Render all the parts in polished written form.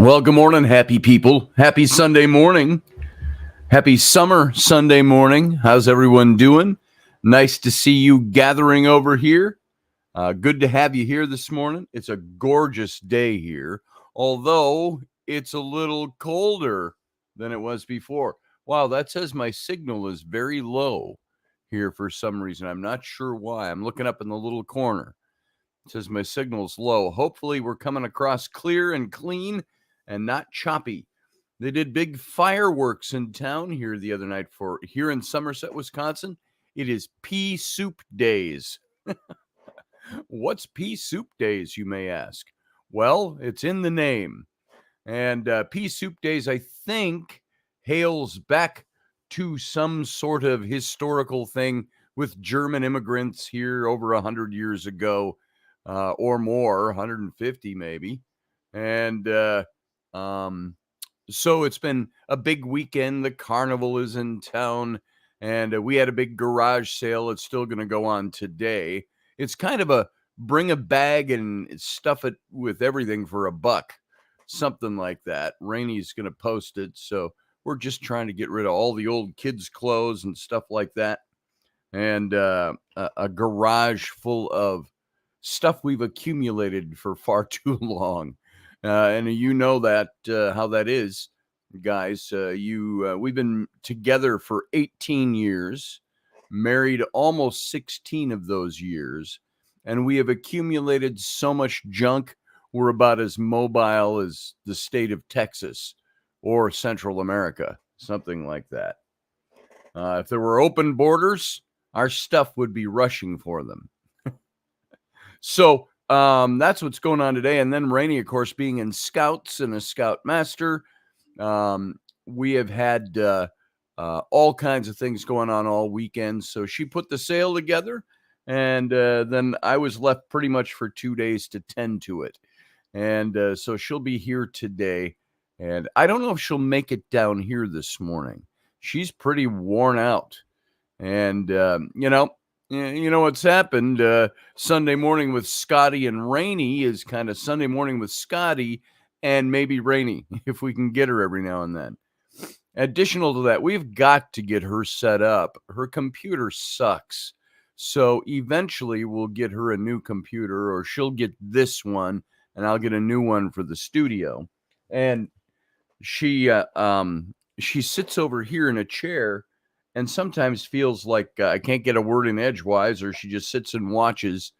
Well, good morning, happy people. Happy Sunday morning. Happy summer Sunday morning. How's everyone doing? Nice to see you gathering over here. Good to have you here this morning. It's a gorgeous day here, although it's a little colder than it was before. Wow, that says my signal is very low here for some reason. I'm not sure why. I'm looking up in the little corner. It says my signal's low. Hopefully, we're coming across clear and clean and not choppy. They did big fireworks in town here the other night for here in Somerset, Wisconsin. It is Pea Soup Days. What's Pea Soup Days, you may ask? Well, it's in the name. And Pea Soup Days, I think, hails back to some sort of historical thing with German immigrants here over 100 years ago or more, 150 maybe. And so it's been a big weekend. The carnival is in town, and we had a big garage sale. It's still going to go on today. It's kind of a bring a bag and stuff it with everything for $1, something like that. Rainey's going to post it, so we're just trying to get rid of all the old kids' clothes and stuff like that, and a garage full of stuff we've accumulated for far too long. And you know that how that is, guys. We've been together for 18 years, married almost 16 of those years, and we have accumulated so much junk. We're about as mobile as the state of Texas or Central America, something like that. If there were open borders, our stuff would be rushing for them. So that's what's going on today. And then Rainey, of course, being in Scouts and a Scout Master, we have had all kinds of things going on all weekend. So she put the sale together, and then I was left pretty much for 2 days to tend to it. And so she'll be here today. And I don't know if she'll make it down here this morning. She's pretty worn out. And, you know what's happened. Sunday morning with Scotty and Raini is kind of Sunday morning with Scotty and maybe Raini, if we can get her every now and then. Additional to that, we've got to get her set up. Her computer sucks. So eventually we'll get her a new computer, or she'll get this one and I'll get a new one for the studio. And she sits over here in a chair and sometimes feels like I can't get a word in edgewise, or she just sits and watches.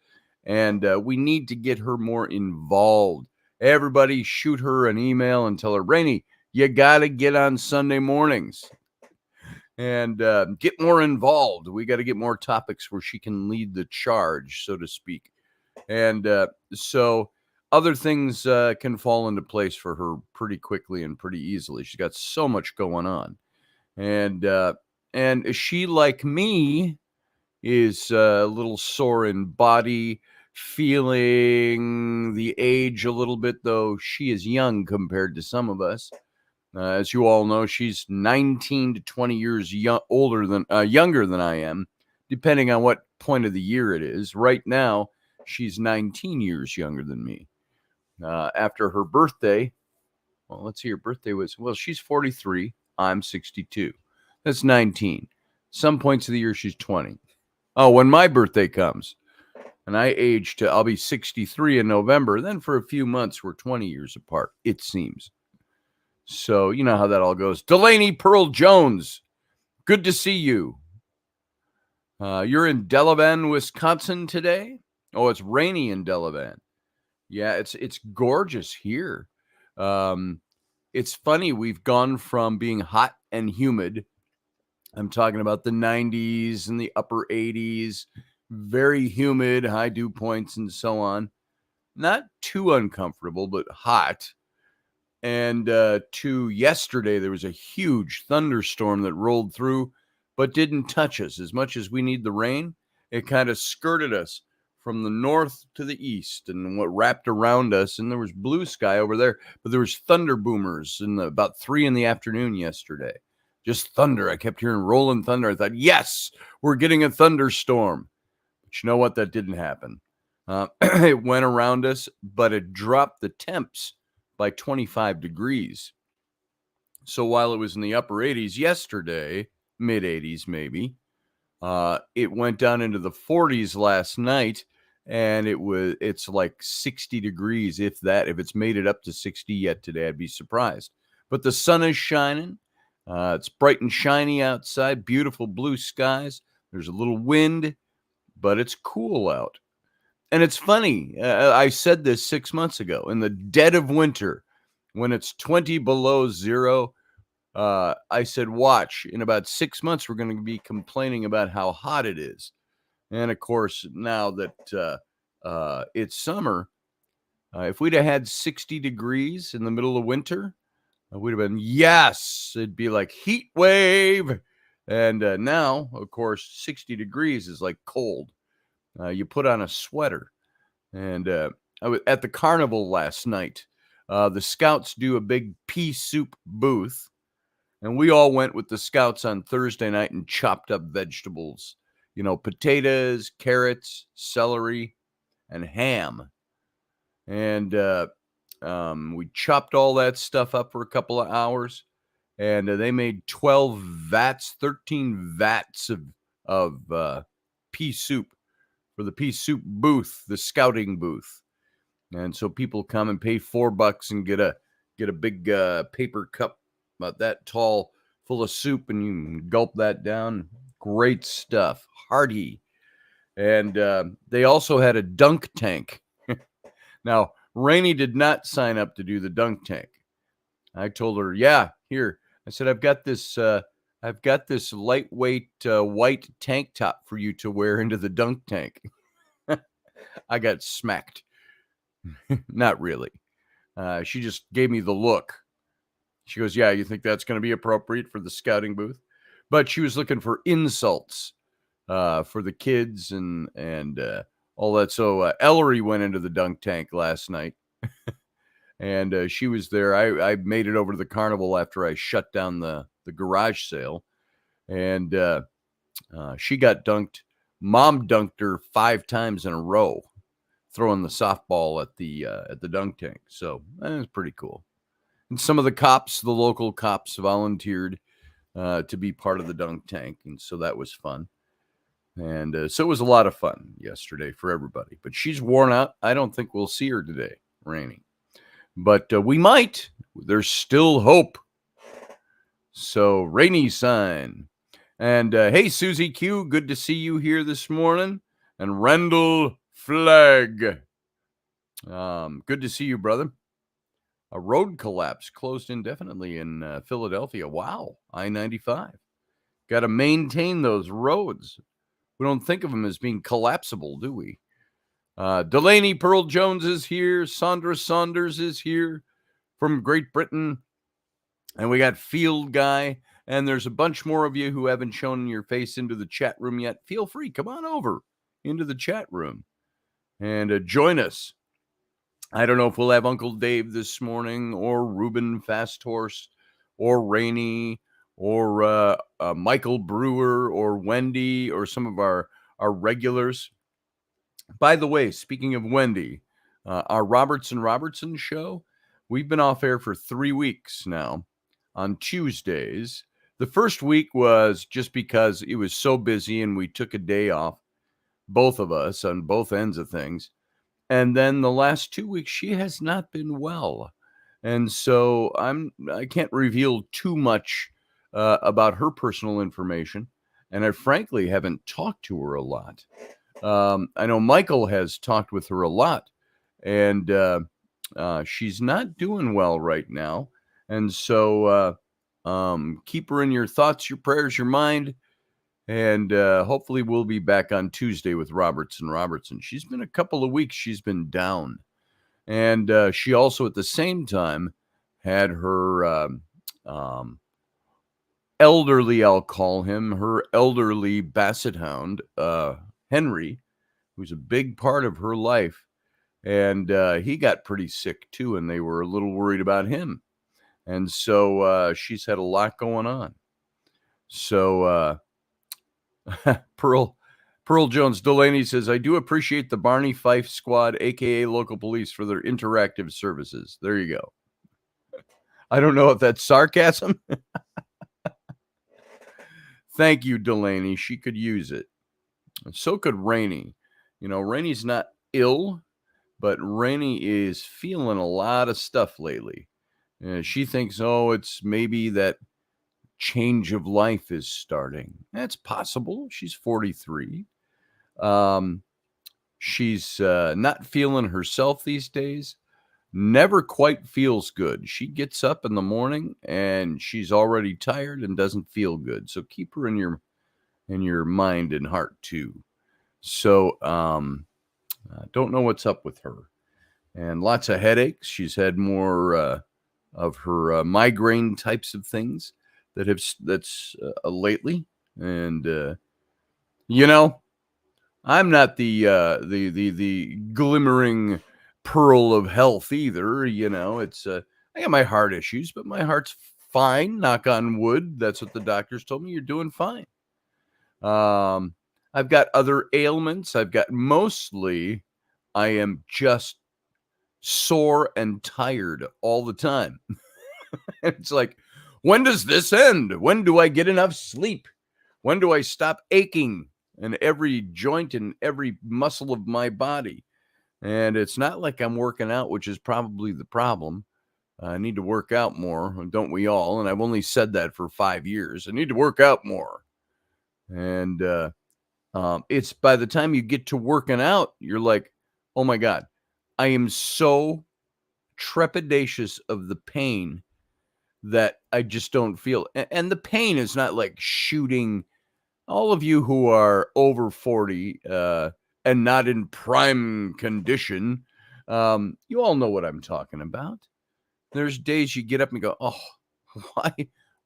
And we need to get her more involved. Everybody shoot her an email and tell her, Rainey, you got to get on Sunday mornings and get more involved. We got to get more topics where she can lead the charge, so to speak. And so other things can fall into place for her pretty quickly and pretty easily. She's got so much going on. And she, like me, is a little sore in body, feeling the age a little bit, though she is young compared to some of us. As you all know, she's 19 to 20 years younger than I am, depending on what point of the year it is. Right now, she's 19 years younger than me. After her birthday, well, let's see, her birthday was, well, she's 43, I'm 62. That's 19. Some points of the year, she's 20. Oh, when my birthday comes, and I age to, I'll be 63 in November, then for a few months, we're 20 years apart, it seems. So, you know how that all goes. Delaney Pearl Jones, good to see you. You're in Delavan, Wisconsin today? Oh, it's rainy in Delavan. Yeah, it's gorgeous here. It's funny, we've gone from being hot and humid. I'm talking about the 90s and the upper 80s, very humid, high dew points and so on. Not too uncomfortable, but hot. And to yesterday, there was a huge thunderstorm that rolled through, but didn't touch us. As much as we need the rain, it kind of skirted us from the north to the east and what wrapped around us. And there was blue sky over there, but there was thunder boomers about 3 p.m. yesterday. Just thunder. I kept hearing rolling thunder. I thought, yes, we're getting a thunderstorm. But you know what? That didn't happen. It went around us, but it dropped the temps by 25 degrees. So while it was in the upper 80s yesterday, mid 80s maybe, it went down into the 40s last night, and it's like 60 degrees, if that. If it's made it up to 60 yet today, I'd be surprised. But the sun is shining. It's bright and shiny outside, beautiful blue skies. There's a little wind, but it's cool out. And it's funny, I said this 6 months ago, in the dead of winter, when it's 20 below zero, I said, watch, in about 6 months, we're going to be complaining about how hot it is. And of course, now that it's summer, if we'd have had 60 degrees in the middle of winter, we'd have been, yes, it'd be like heat wave. And now, of course, 60 degrees is like cold. You put on a sweater. And I was at the carnival last night. The Scouts do a big pea soup booth. And we all went with the Scouts on Thursday night and chopped up vegetables. You know, potatoes, carrots, celery, and ham. And we chopped all that stuff up for a couple of hours. And they made 13 vats of pea soup for the pea soup booth, the scouting booth. And so people come and pay $4 and get a big paper cup about that tall full of soup, and you can gulp that down. Great stuff, hearty. And they also had a dunk tank. Now, Rainey did not sign up to do the dunk tank. I told her, yeah, here. I said, I've got this lightweight white tank top for you to wear into the dunk tank. I got smacked. Not really. She just gave me the look. She goes, yeah, you think that's going to be appropriate for the scouting booth? But she was looking for insults for the kids and all that. So Ellery went into the dunk tank last night. And she was there. I made it over to the carnival after I shut down the garage sale. And she got dunked. Mom dunked her 5 times in a row, throwing the softball at the dunk tank. So that was pretty cool. And some of the local cops volunteered to be part of the dunk tank. And so that was fun. And so it was a lot of fun yesterday for everybody. But she's worn out. I don't think we'll see her today, Rainy. But we might. There's still hope. So Rainy sign. And hey, Susie Q, good to see you here this morning. And Rendell Flag. Good to see you, brother. A road collapse closed indefinitely in Philadelphia. Wow, I-95. Got to maintain those roads. We don't think of them as being collapsible, do we? Delaney Pearl Jones is here. Sandra Saunders is here from Great Britain. And we got Field Guy. And there's a bunch more of you who haven't shown your face into the chat room yet. Feel free. Come on over into the chat room and join us. I don't know if we'll have Uncle Dave this morning, or Ruben Fast Horse, or Rainey, or Michael Brewer, or Wendy, or some of our regulars. By the way, speaking of Wendy, our Robertson show, we've been off air for 3 weeks now on Tuesdays. The first week was just because it was so busy and we took a day off, both of us on both ends of things. And then the last 2 weeks, she has not been well. And so I can't reveal too much about her personal information. And I frankly haven't talked to her a lot. I know Michael has talked with her a lot. And she's not doing well right now. And so keep her in your thoughts, your prayers, your mind. And hopefully we'll be back on Tuesday with Robertson. She's been a couple of weeks. She's been down. And she also at the same time had her elderly, I'll call him, her elderly basset hound, Henry, who's a big part of her life. And he got pretty sick too, and they were a little worried about him. And so she's had a lot going on. So Pearl Jones Delaney says, I do appreciate the Barney Fife Squad, aka local police, for their interactive services. There you go. I don't know if that's sarcasm. Thank you, Delaney. She could use it. So could Rainey. Rainey's not ill, but Rainey is feeling a lot of stuff lately. She thinks, it's maybe that change of life is starting. That's possible. She's 43. Um, she's not feeling herself these days. Never quite feels good. She gets up in the morning and she's already tired and doesn't feel good. So keep her in your mind and heart too. So don't know what's up with her. And lots of headaches. She's had more of her migraine types of things that's lately. And I'm not the glimmering pearl of health either. It's I got my heart issues, but my heart's fine. Knock on wood. That's what the doctors told me. You're doing fine. I've got other ailments. Mostly I am just sore and tired all the time. It's like, when does this end? When do I get enough sleep? When do I stop aching in every joint and every muscle of my body? And it's not like I'm working out, which is probably the problem. I need to work out more, don't we all? And I've only said that for 5 years. I need to work out more. And it's by the time you get to working out, you're like, oh my God, I am so trepidatious of the pain that I just don't feel. And the pain is not like shooting. All of you who are over 40 and not in prime condition, you all know what I'm talking about. There's days you get up and go, oh,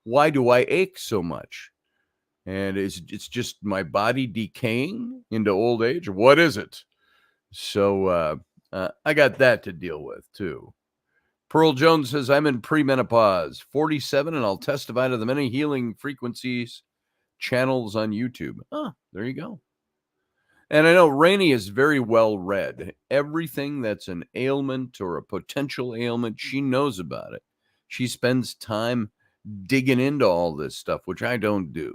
why do I ache so much? And it's just my body decaying into old age. What is it? So I got that to deal with too. Pearl Jones says, I'm in premenopause, 47, and I'll testify to the many healing frequencies channels on YouTube. There you go. And I know Rainey is very well read. Everything that's an ailment or a potential ailment, she knows about it. She spends time digging into all this stuff, which I don't do.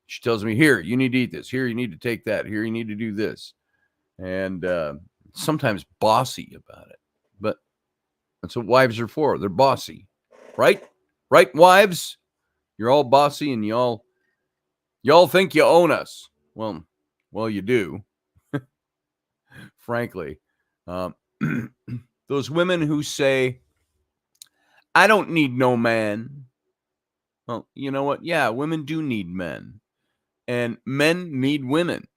She tells me, here, you need to eat this. Here, you need to take that. Here, you need to do this. And sometimes bossy about it. But that's what wives are for. They're bossy. Right? Right, wives? You're all bossy and y'all think you own us. Well, you do. Frankly. Those women who say, I don't need no man. Well, you know what? Yeah, women do need men. And men need women.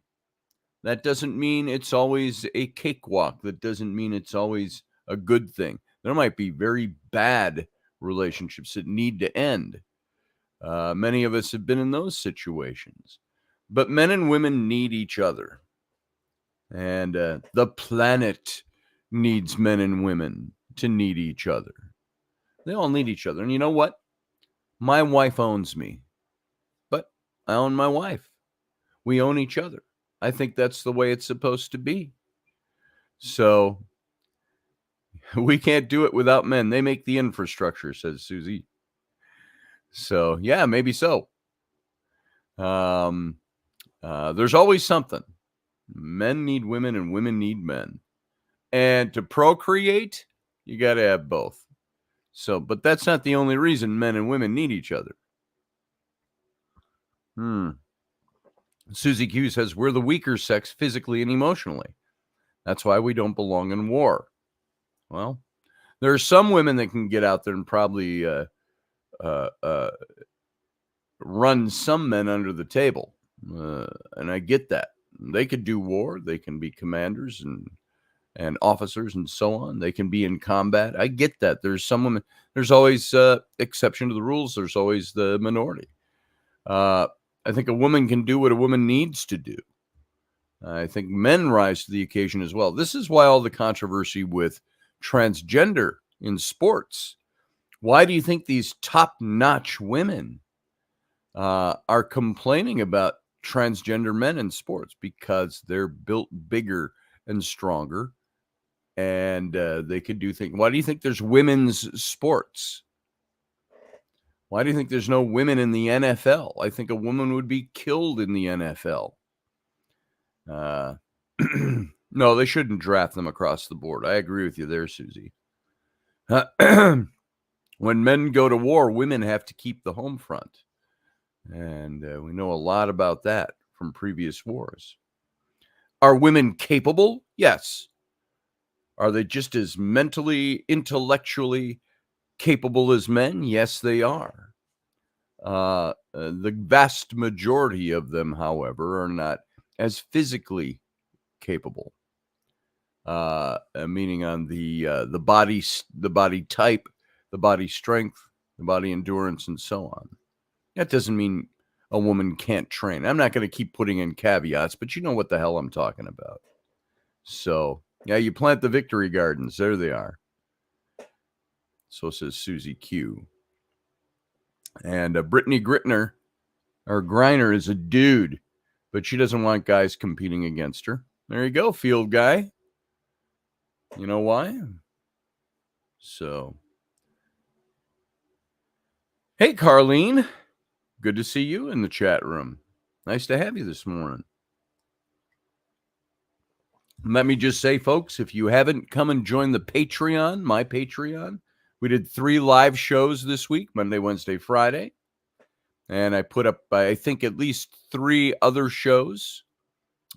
That doesn't mean it's always a cakewalk. That doesn't mean it's always a good thing. There might be very bad relationships that need to end. Many of us have been in those situations. But men and women need each other. And the planet needs men and women to need each other. They all need each other. And you know what? My wife owns me. But I own my wife. We own each other. I think that's the way it's supposed to be. So we can't do it without men. They make the infrastructure, says Susie. So yeah, maybe so. There's always something. Men need women and women need men. And to procreate, you got to have both. So, but that's not the only reason men and women need each other. Susie Q says, we're the weaker sex physically and emotionally. That's why we don't belong in war. Well, there are some women that can get out there and probably run some men under the table. And I get that. They could do war. They can be commanders and officers and so on. They can be in combat. I get that. There's some women. There's always exception to the rules. There's always the minority. I think a woman can do what a woman needs to do. I think men rise to the occasion as well. This is why all the controversy with transgender in sports. Why do you think these top-notch women are complaining about transgender men in sports? Because they're built bigger and stronger, and they could do things. Why do you think there's women's sports? Why do you think there's no women in the NFL? I think a woman would be killed in the NFL. No, they shouldn't draft them across the board. I agree with you there, Susie. When men go to war, women have to keep the home front. And we know a lot about that from previous wars. Are women capable? Yes. Are they just as mentally, intellectually capable as men? Yes, they are. The vast majority of them, however, are not as physically capable. Meaning on the body type, the body strength, the body endurance, and so on. That doesn't mean a woman can't train. I'm not going to keep putting in caveats, but you know what the hell I'm talking about. So, yeah, you plant the victory gardens. There they are. So says Susie Q. And Brittany Griner is a dude, but she doesn't want guys competing against her. There you go, field guy. You know why? So, hey, Carlene. Good to see you in the chat room. Nice to have you this morning. Let me just say, folks, if you haven't come and joined the Patreon, my Patreon, we did 3 live shows this week, Monday, Wednesday, Friday. And I put up, I think, at least 3 other shows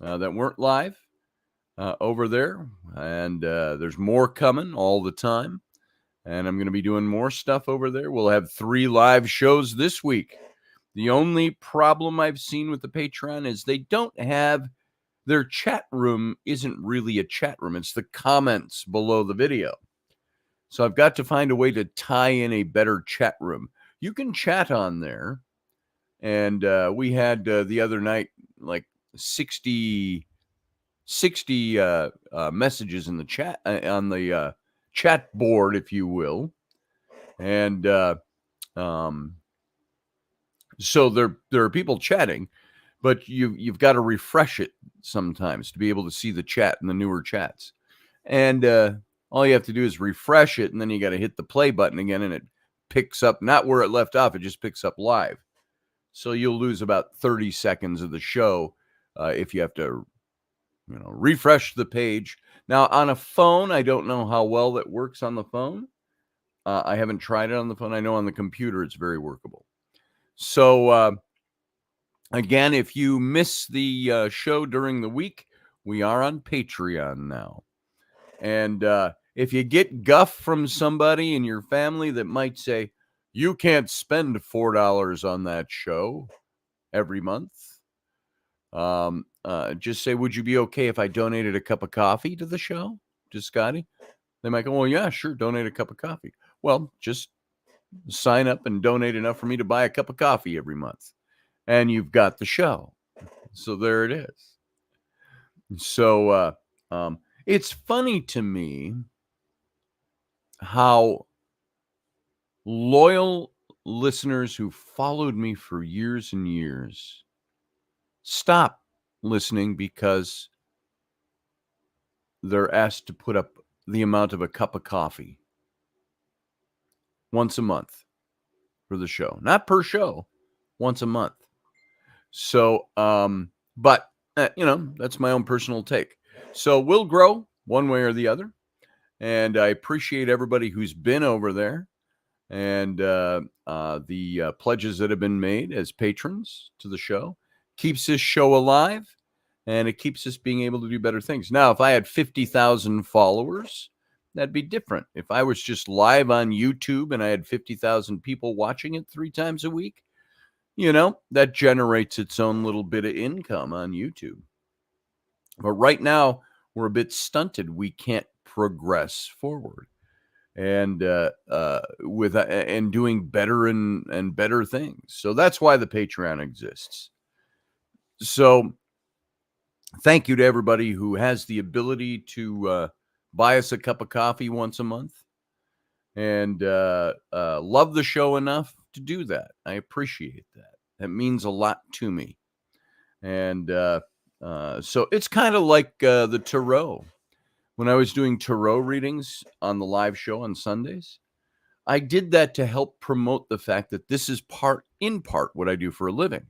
that weren't live over there. And there's more coming all the time. And I'm going to be doing more stuff over there. We'll have 3 live shows this week. The only problem I've seen with the Patreon is they don't have, their chat room isn't really a chat room. It's the comments below the video. So I've got to find a way to tie in a better chat room. You can chat on there. And we had the other night like 60 messages in the chat, on the chat board, if you will. And so there are people chatting, but you've got to refresh it sometimes to be able to see the chat and the newer chats. And all you have to do is refresh it, and then you got to hit the play button again, and it picks up not where it left off. It just picks up live. So you'll lose about 30 seconds of the show if you have to, refresh the page. Now, on a phone, I don't know how well that works on the phone. I haven't tried it on the phone. I know on the computer it's very workable. So, again, if you miss the show during the week, we are on Patreon now. And if you get guff from somebody in your family that might say, you can't spend $4 on that show every month, just say, would you be okay if I donated a cup of coffee to the show, to Scotty? They might go, well, yeah, sure, donate a cup of coffee. Well, just sign up and donate enough for me to buy a cup of coffee every month, and you've got the show. So there it is. So it's funny to me how loyal listeners who followed me for years and years stop listening because they're asked to put up the amount of a cup of coffee once a month for the show. Not per show, once a month. So, but, that's my own personal take. So we'll grow one way or the other. And I appreciate everybody who's been over there and the pledges that have been made as patrons to the show. Keeps this show alive, and it keeps us being able to do better things. Now, if I had 50,000 followers, that'd be different. If I was just live on YouTube and I had 50,000 people watching it 3 times a week, that generates its own little bit of income on YouTube. But right now, we're a bit stunted. We can't progress forward and and doing better and better things. So that's why the Patreon exists. So thank you to everybody who has the ability to buy us a cup of coffee once a month and love the show enough to do that. I appreciate that. That means a lot to me. And so it's kind of like the tarot. When I was doing tarot readings on the live show on Sundays, I did that to help promote the fact that this is in part what I do for a living.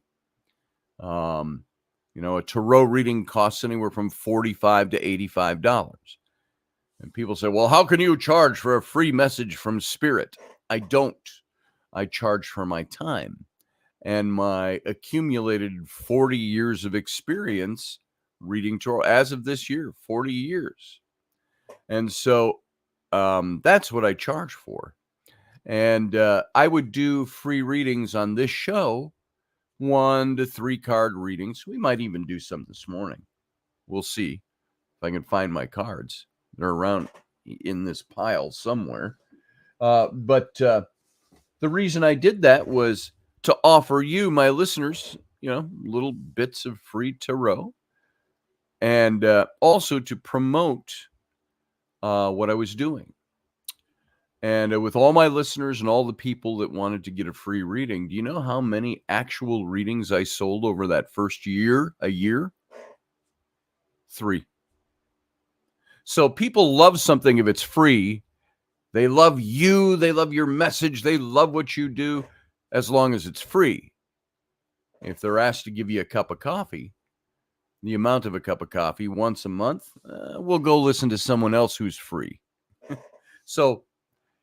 Um, a tarot reading costs anywhere from $45 to $85. And people say, well, how can you charge for a free message from spirit? I don't. I charge for my time and my accumulated 40 years of experience reading tarot as of this year, 40 years. And so that's what I charge for. And I would do free readings on this show, 1 to 3 card readings. We might even do some this morning. We'll see if I can find my cards. They're around in this pile somewhere. But the reason I did that was to offer you, my listeners, little bits of free tarot, and also to promote what I was doing. And with all my listeners and all the people that wanted to get a free reading, do you know how many actual readings I sold over that first year? 3. So people love something if it's free. They love you. They love your message. They love what you do as long as it's free. If they're asked to give you a cup of coffee, the amount of a cup of coffee once a month, we'll go listen to someone else who's free. So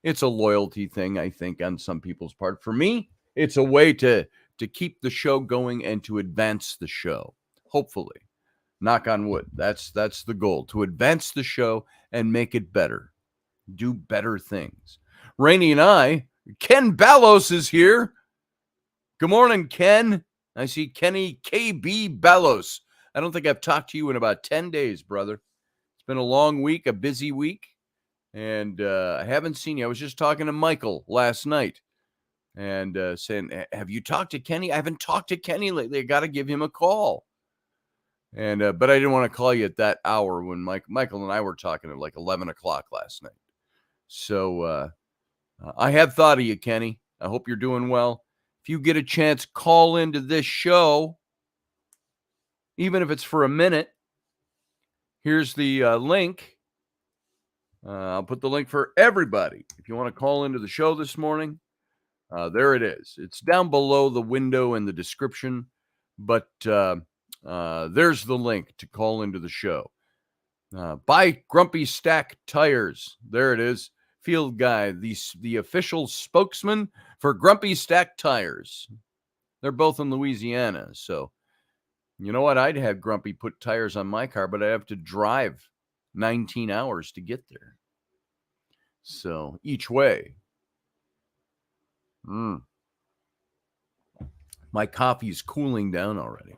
it's a loyalty thing, I think, on some people's part. For me, it's a way to keep the show going and to advance the show, hopefully. Knock on wood. That's the goal, to advance the show and make it better. Do better things. Rainey and Ken Ballos is here. Good morning, Ken. I see Kenny KB Ballos. I don't think I've talked to you in about 10 days, brother. It's been a long week, a busy week. And I haven't seen you. I was just talking to Michael last night and saying, have you talked to Kenny? I haven't talked to Kenny lately. I got to give him a call. And but I didn't want to call you at that hour when Michael and I were talking at like 11 o'clock last night. So I have thought of you, Kenny. I hope you're doing well. If you get a chance, call into this show, even if it's for a minute. Here's the link. I'll put the link for everybody. If you want to call into the show this morning, there it is. It's down below the window in the description, but there's the link to call into the show. Buy Grumpy Stack Tires. There it is. Field Guy, the official spokesman for Grumpy Stack Tires. They're both in Louisiana, so you know what? I'd have Grumpy put tires on my car, but I'd have to drive 19 hours to get there. So each way. My coffee's cooling down already.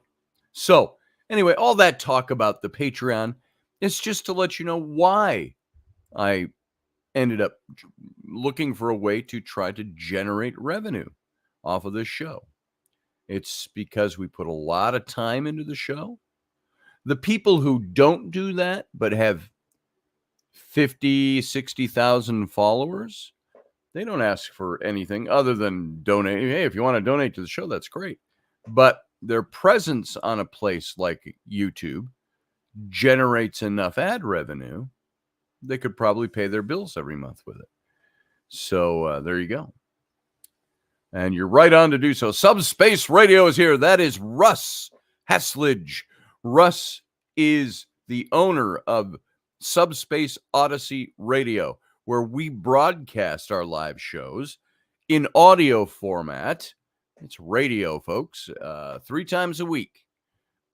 So anyway, all that talk about the Patreon is just to let you know why I ended up looking for a way to try to generate revenue off of this show. It's because we put a lot of time into the show. The people who don't do that but have 50, 60,000 followers, they don't ask for anything other than donate. Hey, if you want to donate to the show, that's great. But their presence on a place like YouTube generates enough ad revenue, they could probably pay their bills every month with it. So there you go. And you're right on to do so. Subspace Radio is here. That is Russ Haslidge. Russ is the owner of Subspace Odyssey Radio, where we broadcast our live shows in audio format. It's radio, folks, 3 times a week.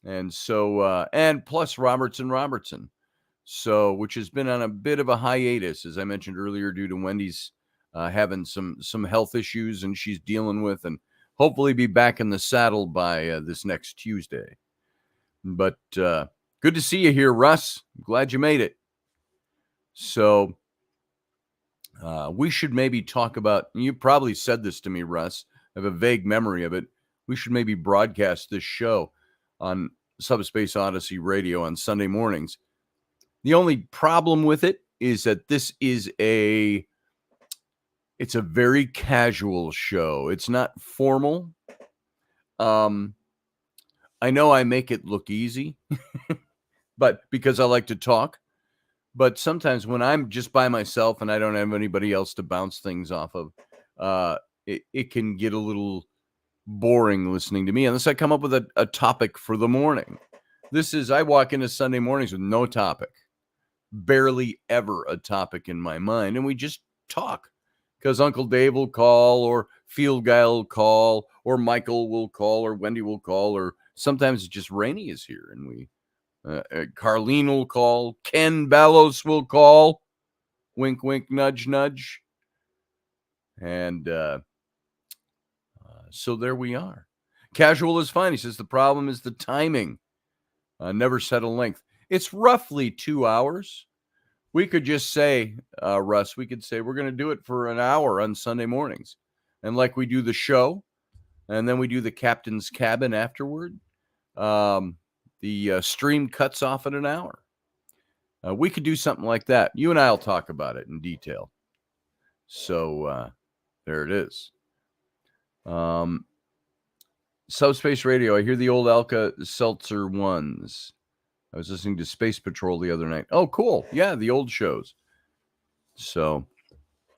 And so, and plus Robertson. So, which has been on a bit of a hiatus, as I mentioned earlier, due to Wendy's having some health issues and she's dealing with, and hopefully be back in the saddle by this next Tuesday. But good to see you here, Russ. I'm glad you made it. So we should maybe talk about, you probably said this to me, Russ. I have a vague memory of it. We should maybe broadcast this show on Subspace Odyssey Radio on Sunday mornings. The only problem with it is that this is it's a very casual show. It's not formal. I know I make it look easy, but because I like to talk, But sometimes when I'm just by myself and I don't have anybody else to bounce things off of, it can get a little boring listening to me unless I come up with a topic for the morning. I walk into Sunday mornings with no topic, barely ever a topic in my mind, and we just talk because Uncle Dave will call, or Field Guy will call, or Michael will call, or Wendy will call, or sometimes it's just Rainy is here, and we Carlene will call, Ken Ballos will call, wink, wink, nudge, nudge, and so there we are. Casual is fine. He says the problem is the timing. Never set a length. It's roughly 2 hours. We could just say, Russ, we could say we're going to do it for an hour on Sunday mornings. And like we do the show, and then we do the captain's cabin afterward. The stream cuts off at an hour. We could do something like that. You and I will talk about it in detail. So there it is. Subspace Radio. I hear the old Alka-Seltzer ones. I was listening to Space Patrol the other night. Oh, cool. Yeah, the old shows. So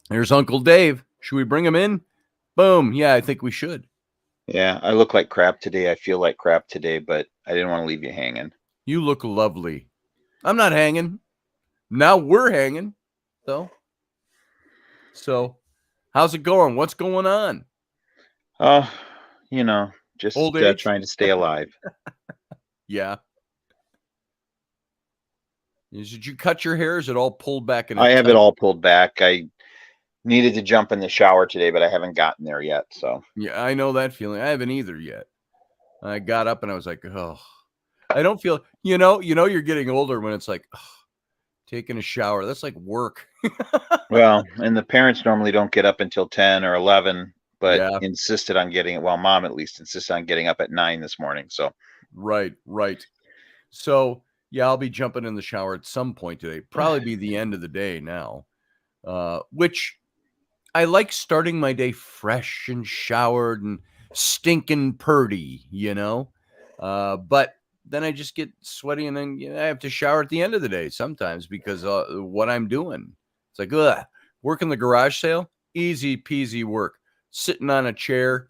there's Uncle Dave. Should we bring him in? Boom. Yeah, I think we should. Yeah, I look like crap today. I feel like crap today, but I didn't want to leave you hanging. You look lovely. I'm not hanging. Now we're hanging, though. So how's it going? What's going on? Oh, just Old age? trying to stay alive. Yeah. Did you cut your hair? Is it all pulled back? I have it all pulled back. I needed to jump in the shower today, but I haven't gotten there yet. So yeah, I know that feeling. I haven't either yet. I got up and I was like, oh, I don't feel, you're getting older when it's like, oh, taking a shower. That's like work. Well, and the parents normally don't get up until 10 or 11, but Yeah. insisted on getting it. Well, mom at least insisted on getting up at 9 this morning. So Right. So yeah, I'll be jumping in the shower at some point today. Probably be the end of the day now, which I like starting my day fresh and showered and stinking purdy, but then I just get sweaty and then I have to shower at the end of the day sometimes because what I'm doing. It's like, working the garage sale, easy peasy work. Sitting on a chair,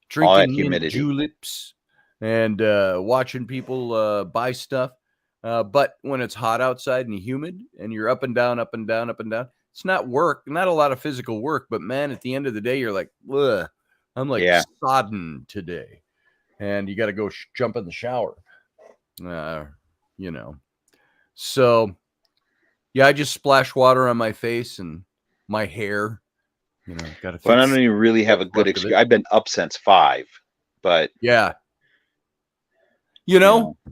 drinking mint juleps and watching people buy stuff. But when it's hot outside and humid and you're up and down, up and down, up and down, it's not work, not a lot of physical work, but man, at the end of the day, you're like, ugh, I'm like sodden today. And you got to go jump in the shower, So, yeah, I just splash water on my face and my hair. Got to. But I don't even really have a good experience. I've been up since 5, but yeah.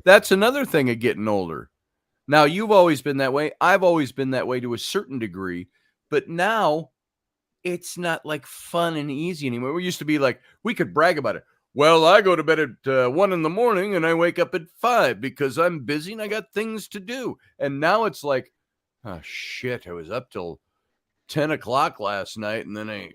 That's another thing of getting older. Now, you've always been that way. I've always been that way to a certain degree, but now it's not like fun and easy anymore. We used to be like, we could brag about it. Well, I go to bed at 1 a.m. and I wake up at 5 because I'm busy and I got things to do. And now it's like, oh shit, I was up till 10 o'clock last night, and then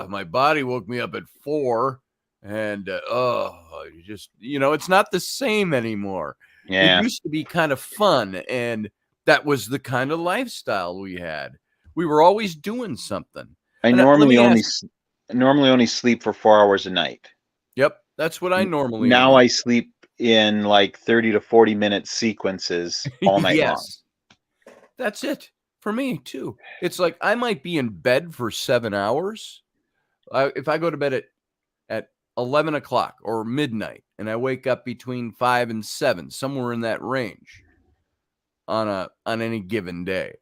my body woke me up at 4. And it's not the same anymore. Yeah. It used to be kind of fun, and that was the kind of lifestyle we had. We were always doing something. I normally only sleep for 4 hours a night. Yep, that's what I normally now do. I sleep in like 30 to 40 minute sequences all night long. That's it for me too. It's like I might be in bed for 7 hours. If I go to bed at 11 o'clock or midnight and I wake up between 5 and 7, somewhere in that range on any given day,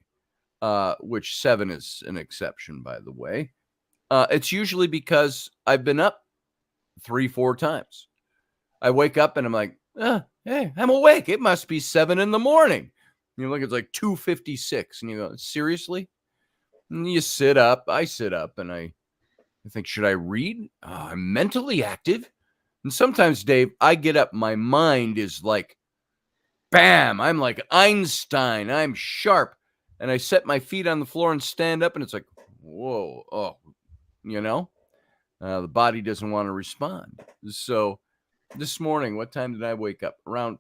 which 7 is an exception, by the way. It's usually because I've been up 3-4 times. I wake up and I'm like, hey, I'm awake. It must be 7 a.m. Look, it's like 2:56, and you go, seriously? And you sit up. I sit up and I think, should I read? I'm mentally active. And sometimes, Dave, I get up. My mind is like, bam, I'm like Einstein. I'm sharp. And I set my feet on the floor and stand up. And it's like, whoa. The body doesn't want to respond. So this morning, what time did I wake up? Around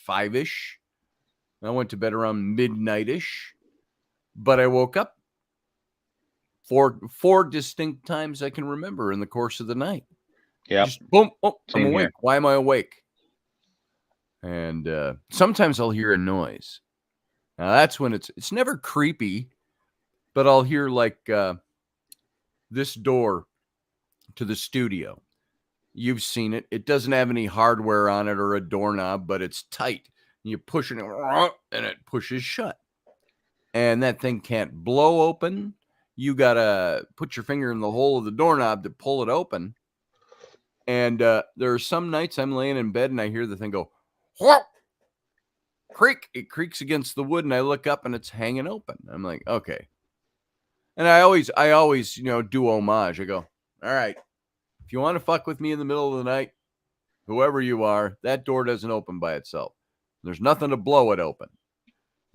5-ish. I went to bed around midnight-ish. But I woke up four distinct times I can remember in the course of the night. Yep. Just boom, oh, I'm Same awake. here. Why am I awake? And sometimes I'll hear a noise. Now that's when it's never creepy, but I'll hear like this door to the studio. You've seen it. It doesn't have any hardware on it or a doorknob, but it's tight. You push it and it pushes shut. And that thing can't blow open. You got to put your finger in the hole of the doorknob to pull it open. And there are some nights I'm laying in bed and I hear the thing go, whoop, creak. It creaks against the wood and I look up and it's hanging open. I'm like, okay. And I always, do homage. I go, all right, if you want to fuck with me in the middle of the night, whoever you are, that door doesn't open by itself. There's nothing to blow it open.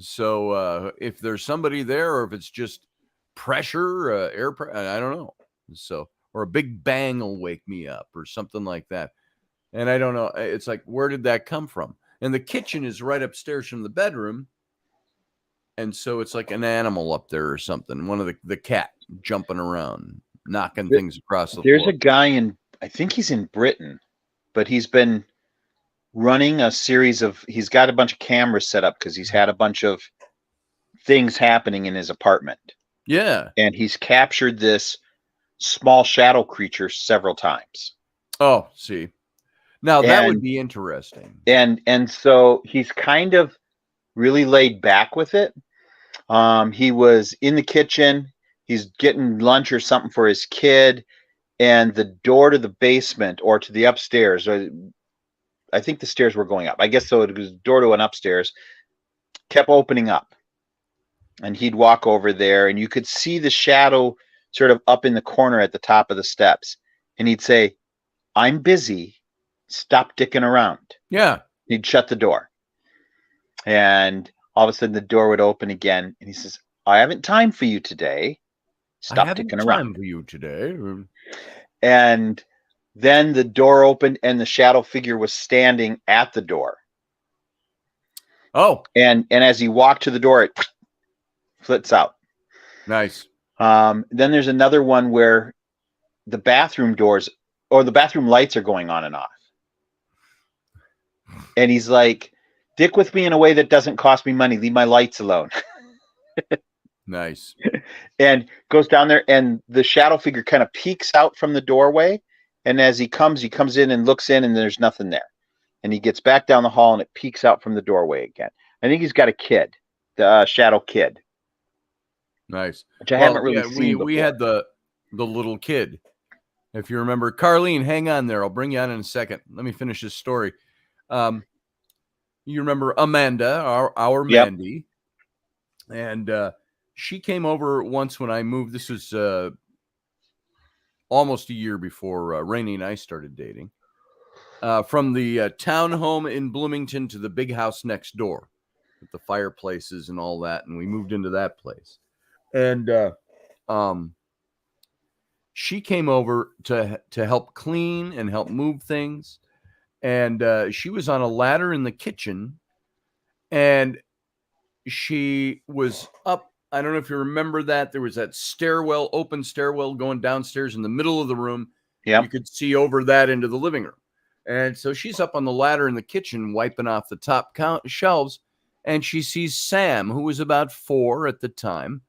So if there's somebody there, or if it's just pressure, air pressure, I don't know. So, or a big bang will wake me up or something like that. And I don't know. It's like, where did that come from? And the kitchen is right upstairs from the bedroom. And so it's like an animal up there or something. One of the cat jumping around, knocking things across the There's floor. a guy I think he's in Britain, but he's been running a series of, he's got a bunch of cameras set up because he's had a bunch of things happening in his apartment. Yeah. And he's captured this small shadow creature several times. Oh, see. Now that would be interesting. And so he's kind of really laid back with it. He was in the kitchen. He's getting lunch or something for his kid. And the door to the basement or to the upstairs, or I think the stairs were going up. I guess so. It was door to an upstairs, kept opening up. And he'd walk over there and you could see the shadow sort of up in the corner at the top of the steps. And he'd say, I'm busy. Stop dicking around. Yeah. He'd shut the door. And all of a sudden the door would open again. And he says, I haven't time for you today. Stop dicking around. Time for you today. And then the door opened and the shadow figure was standing at the door. Oh. And as he walked to the door, it flits out. Nice. Then there's another one where the bathroom doors or the bathroom lights are going on and off. And he's like, dick with me in a way that doesn't cost me money. Leave my lights alone. Nice. And goes down there and the shadow figure kind of peeks out from the doorway. And as he comes in and looks in and there's nothing there. And he gets back down the hall and it peeks out from the doorway again. I think he's got a kid, the shadow kid. Nice. Which I haven't really seen before. We had the little kid. If you remember, Carlene, hang on there. I'll bring you on in a second. Let me finish this story. You remember Amanda, our Yep. Mandy. And she came over once when I moved. This was almost a year before Rainey and I started dating. From the townhome in Bloomington to the big house next door with the fireplaces and all that. And we moved into that place. And she came over to help clean and help move things. And she was on a ladder in the kitchen. And she was up. I don't know if you remember that. There was that stairwell, open stairwell going downstairs in the middle of the room. Yep. You could see over that into the living room. And so she's up on the ladder in the kitchen, wiping off the top shelves. And she sees Sam, who was about 4 at the time.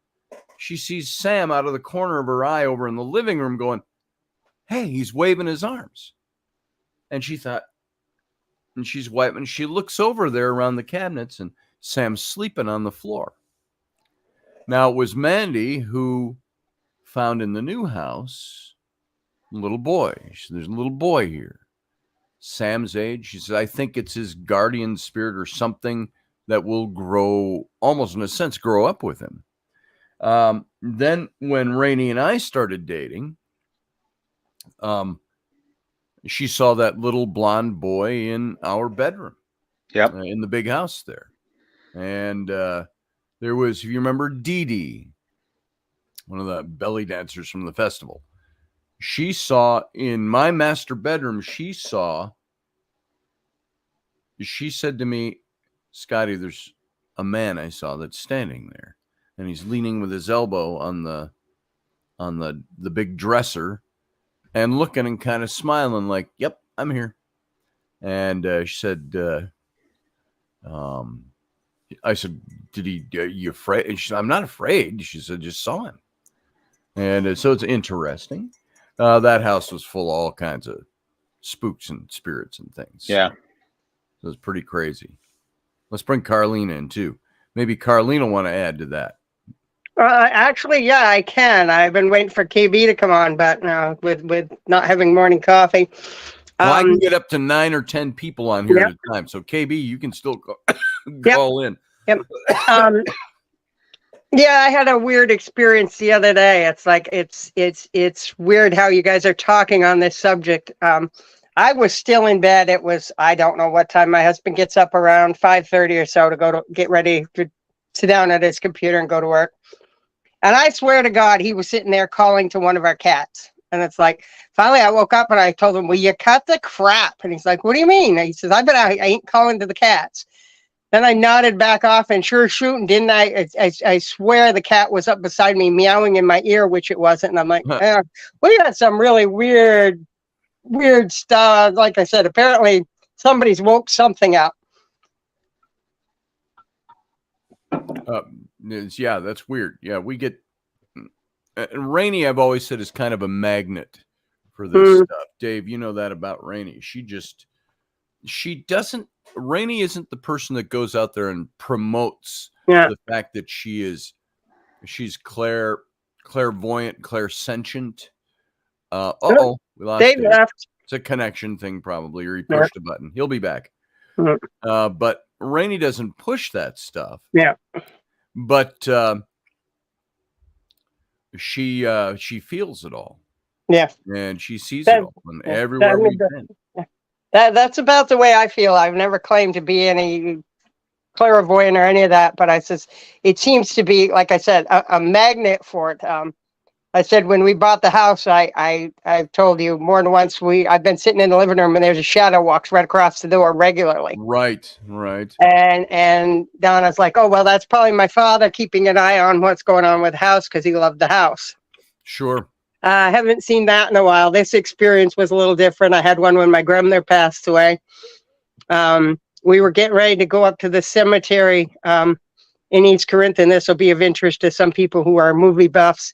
She sees Sam out of the corner of her eye over in the living room going, hey, he's waving his arms. And she thought, and she's wiping. She looks over there around the cabinets and Sam's sleeping on the floor. Now, it was Mandy who found in the new house a little boy. There's a little boy here. Sam's age. She said, I think it's his guardian spirit or something that will grow, almost in a sense, grow up with him. Then when Rainey and I started dating, she saw that little blonde boy in our bedroom. Yep. In the big house there. And there was, if you remember, Dee Dee, one of the belly dancers from the festival. She saw in my master bedroom, she said to me, Scotty, there's a man I saw that's standing there. and he's leaning with his elbow on the big dresser and looking and kind of smiling like, "Yep, I'm here." And she said, I said, "Did he? You afraid?" And she said, "I'm not afraid." She said, "Just saw him." And so it's interesting. That house was full of all kinds of spooks and spirits and things. Yeah. So it's pretty crazy. Let's bring Carlene in too. Maybe Carlene will want to add to that. Actually, yeah, I can. I've been waiting for KB to come on, but with not having morning coffee. Well, I can get up to 9 or 10 people on here at a time. So KB, you can still call in. Yep. Yeah, I had a weird experience the other day. It's like it's weird how you guys are talking on this subject. I was still in bed. It was, I don't know what time. My husband gets up around 5:30 or so to go to get ready to sit down at his computer and go to work. And I swear to God, he was sitting there calling to one of our cats. And it's like, finally I woke up and I told him, "Will you cut the crap?" And he's like, "What do you mean?" And he says, "I bet I ain't calling to the cats." Then I nodded back off, and sure shooting, didn't I? I swear the cat was up beside me meowing in my ear, which it wasn't. And I'm like, we got some really weird stuff. Like I said, apparently somebody's woke something up. Yeah, that's weird. Yeah, we get and Rainey, I've always said, is kind of a magnet for this stuff. Dave, you know that about Rainey. Rainey isn't the person that goes out there and promotes the fact that she's clairvoyant, clairsentient. We lost Dave left. It's a connection thing probably, or he pushed a button. He'll be back. But Rainey doesn't push that stuff. Yeah. But she feels it all. Yeah. And she sees it all and everywhere we've been. That's about the way I feel. I've never claimed to be any clairvoyant or any of that, but it seems to be, like I said, a magnet for it. I said when we bought the house, I've told you more than once, I've been sitting in the living room and there's a shadow walks right across the door regularly. Right. And Donna's like, "Oh, well, that's probably my father keeping an eye on what's going on with the house because he loved the house." Sure. I haven't seen that in a while. This experience was a little different. I had one when my grandmother passed away. We were getting ready to go up to the cemetery in East Corinth, and this will be of interest to some people who are movie buffs.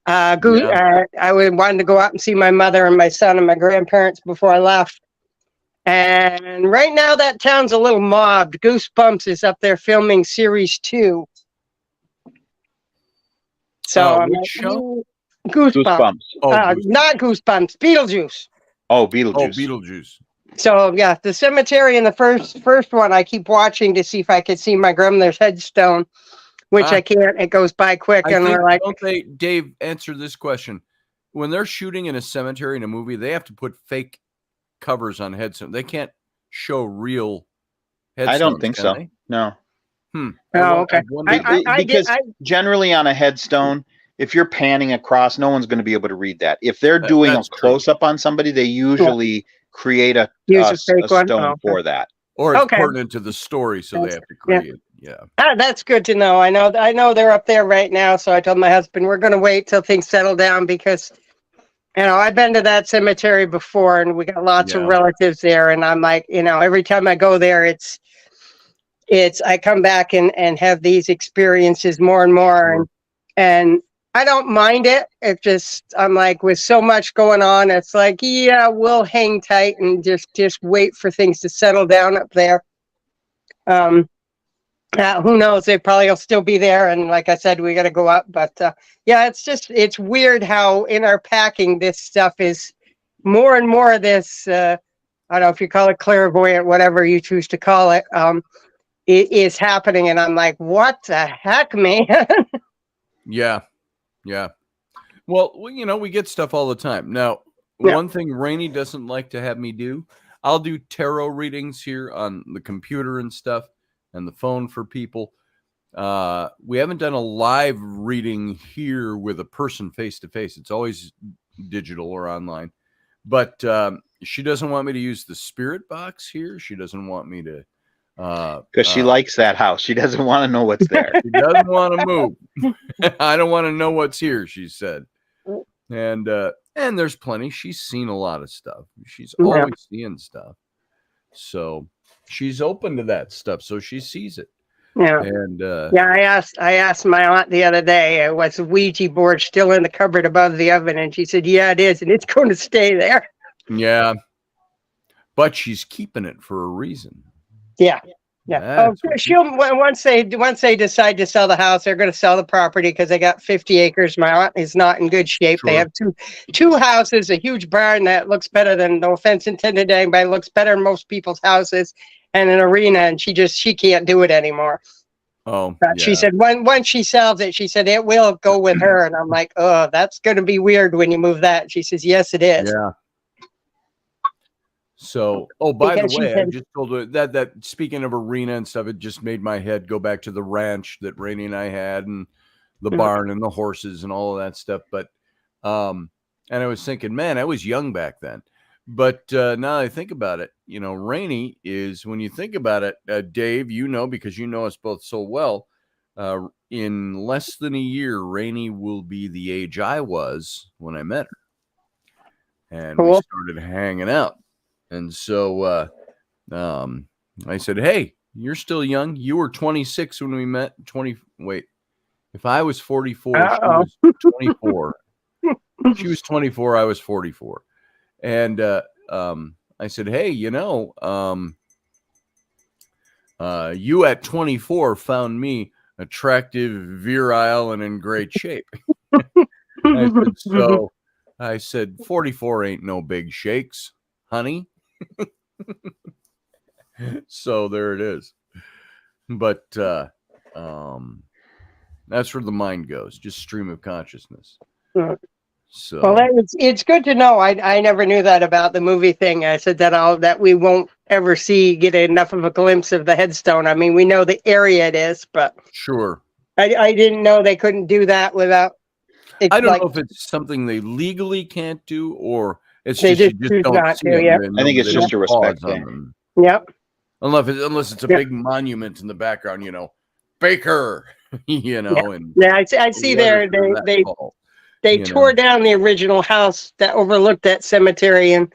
I wanted to go out and see my mother and my son and my grandparents before I left. And right now that town's a little mobbed. Goosebumps is up there filming series 2. So which show? Goosebumps. Not Goosebumps. Beetlejuice. Oh, Beetlejuice. Oh, Beetlejuice. So yeah, the cemetery in the first one, I keep watching to see if I could see my grandmother's headstone, which I can't. It goes by quick, and we're like, Dave, answer this question: when they're shooting in a cemetery in a movie, they have to put fake covers on headstones. They can't show real headstones. I don't think so. They? No. Oh, okay. Because generally on a headstone, if you're panning across, no one's going to be able to read that. If they're doing a close-up on somebody, they usually create a stone for that. Or it's pertinent to the story, so they have to create it. Yeah. That's good to know. I know they're up there right now, so I told my husband we're going to wait till things settle down because, I've been to that cemetery before, and we got lots of relatives there, and I'm like, every time I go there, it's I come back and have these experiences more and more, and I don't mind it. It just, I'm like, with so much going on, it's like, yeah, we'll hang tight and just wait for things to settle down up there. Who knows? They probably will still be there. And like I said, we got to go up. But it's weird how in our packing, this stuff is more and more of this, I don't know if you call it clairvoyant, whatever you choose to call it, it is happening. And I'm like, what the heck, man? Yeah. Well, we get stuff all the time. Now, one thing Rainey doesn't like to have me do, I'll do tarot readings here on the computer and stuff and the phone for people. We haven't done a live reading here with a person face to face. It's always digital or online. But she doesn't want me to use the spirit box here. She doesn't want me to Because she likes that house. She doesn't want to know what's there. She doesn't want to move. I don't want to know what's here, she said. And there's plenty. She's seen a lot of stuff. She's always seeing stuff. So she's open to that stuff. So she sees it. Yeah. And I asked my aunt the other day, was the Ouija board still in the cupboard above the oven? And she said, yeah, it is, and it's going to stay there. Yeah. But she's keeping it for a reason. Yeah. Yeah. Once they decide to sell the house, they're going to sell the property because they got 50 acres. My aunt is not in good shape. Sure. They have two houses, a huge barn that looks better than, no offense intended to anybody, looks better than most people's houses, and an arena, and she can't do it anymore. Oh, but she said once she sells it, she said it will go with her. And I'm like, oh, that's going to be weird when you move that. She says, yes, it is. Yeah. So, by the way, I just told her that speaking of arena and stuff, it just made my head go back to the ranch that Rainey and I had, and the barn and the horses and all of that stuff. But, and I was thinking, man, I was young back then. But now I think about it, Rainey is, when you think about it, Dave, because you know us both so well, in less than a year, Rainey will be the age I was when I met her. And we started hanging out. And so I said, hey, you're still young. You were 26 when we met. If I was 44, she was 24. She was 24, I was 44. And I said, hey, you at 24 found me attractive, virile, and in great shape. I said, 44 ain't no big shakes, honey. So there it is. But that's where the mind goes, just stream of consciousness. So it's good to know. I never knew that about the movie thing. I said that we won't ever get enough of a glimpse of the headstone. I mean, we know the area it is, but sure. I didn't know they couldn't do that without. I don't know if it's something they legally can't do, or it's they just you just don't see it. I think it's just a respect thing. Yep. Unless it's a big monument in the background, Baker, and I see there they tore down the original house that overlooked that cemetery, and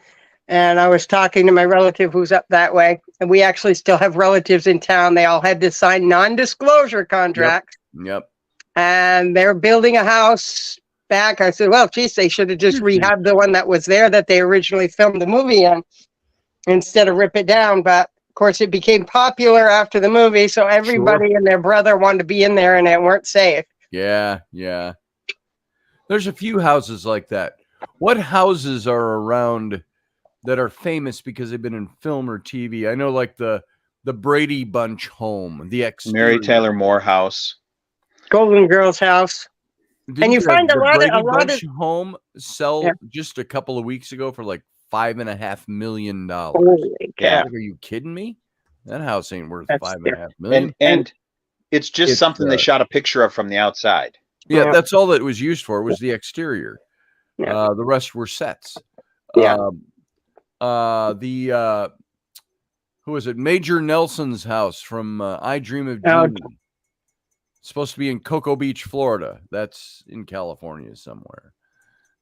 I was talking to my relative who's up that way, and we actually still have relatives in town. They all had to sign non-disclosure contracts. Yep. And they're building a house back. I said, well, geez, they should have just rehabbed the one that was there that they originally filmed the movie in instead of rip it down. But of course, it became popular after the movie, so everybody and their brother wanted to be in there, and it weren't safe. Yeah. There's a few houses like that. What houses are around that are famous because they've been in film or TV? I know, like the Brady Bunch home, the exterior. Mary Tyler Moore house, Golden Girls house. And you find a lot of home sell just a couple of weeks ago for like $5.5 million. Holy cow. Are you kidding me? That house ain't worth $5.5 million. And it's just something they shot a picture of from the outside. Yeah, that's all that was used for, was the exterior. Yeah. The rest were sets. Yeah. Who is it? Major Nelson's house from I Dream of Jeannie. Supposed to be in Cocoa Beach, Florida. That's in California somewhere.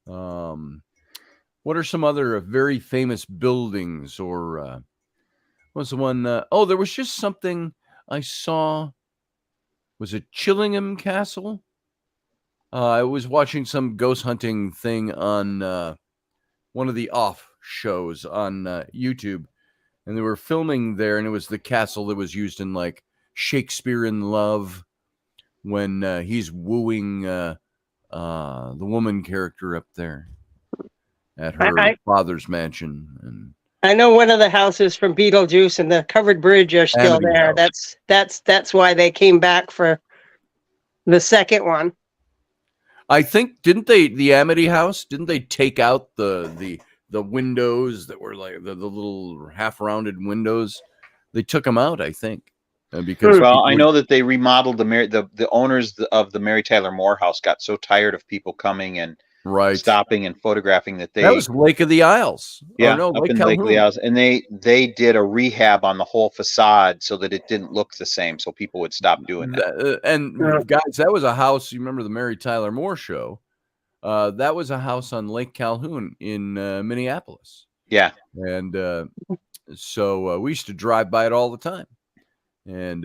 What are some other very famous buildings? Or what's the one? There was just something I saw. Was it Chillingham Castle? I was watching some ghost hunting thing on one of the off shows on YouTube, and they were filming there, and it was the castle that was used in like Shakespeare in Love, when he's wooing the woman character up there at her father's mansion. And I know one of the houses from Beetlejuice and the covered bridge are still there. House. That's why they came back for the second one. I think the Amity house, didn't they take out the windows that were like the little half rounded windows? They took them out, I think. Because I know that they remodeled the owners of the Mary Tyler Moore house got so tired of people coming and Right. stopping and photographing that That was Lake of the Isles. yeah, Or no, up Lake in Lake of the Calhoun. Isles, and they did a rehab on the whole facade so that it didn't look the same, so people would stop doing that. And guys, that was a house. You remember the Mary Tyler Moore show? That was a house on Lake Calhoun in Minneapolis. Yeah. And so we used to drive by it all the time. And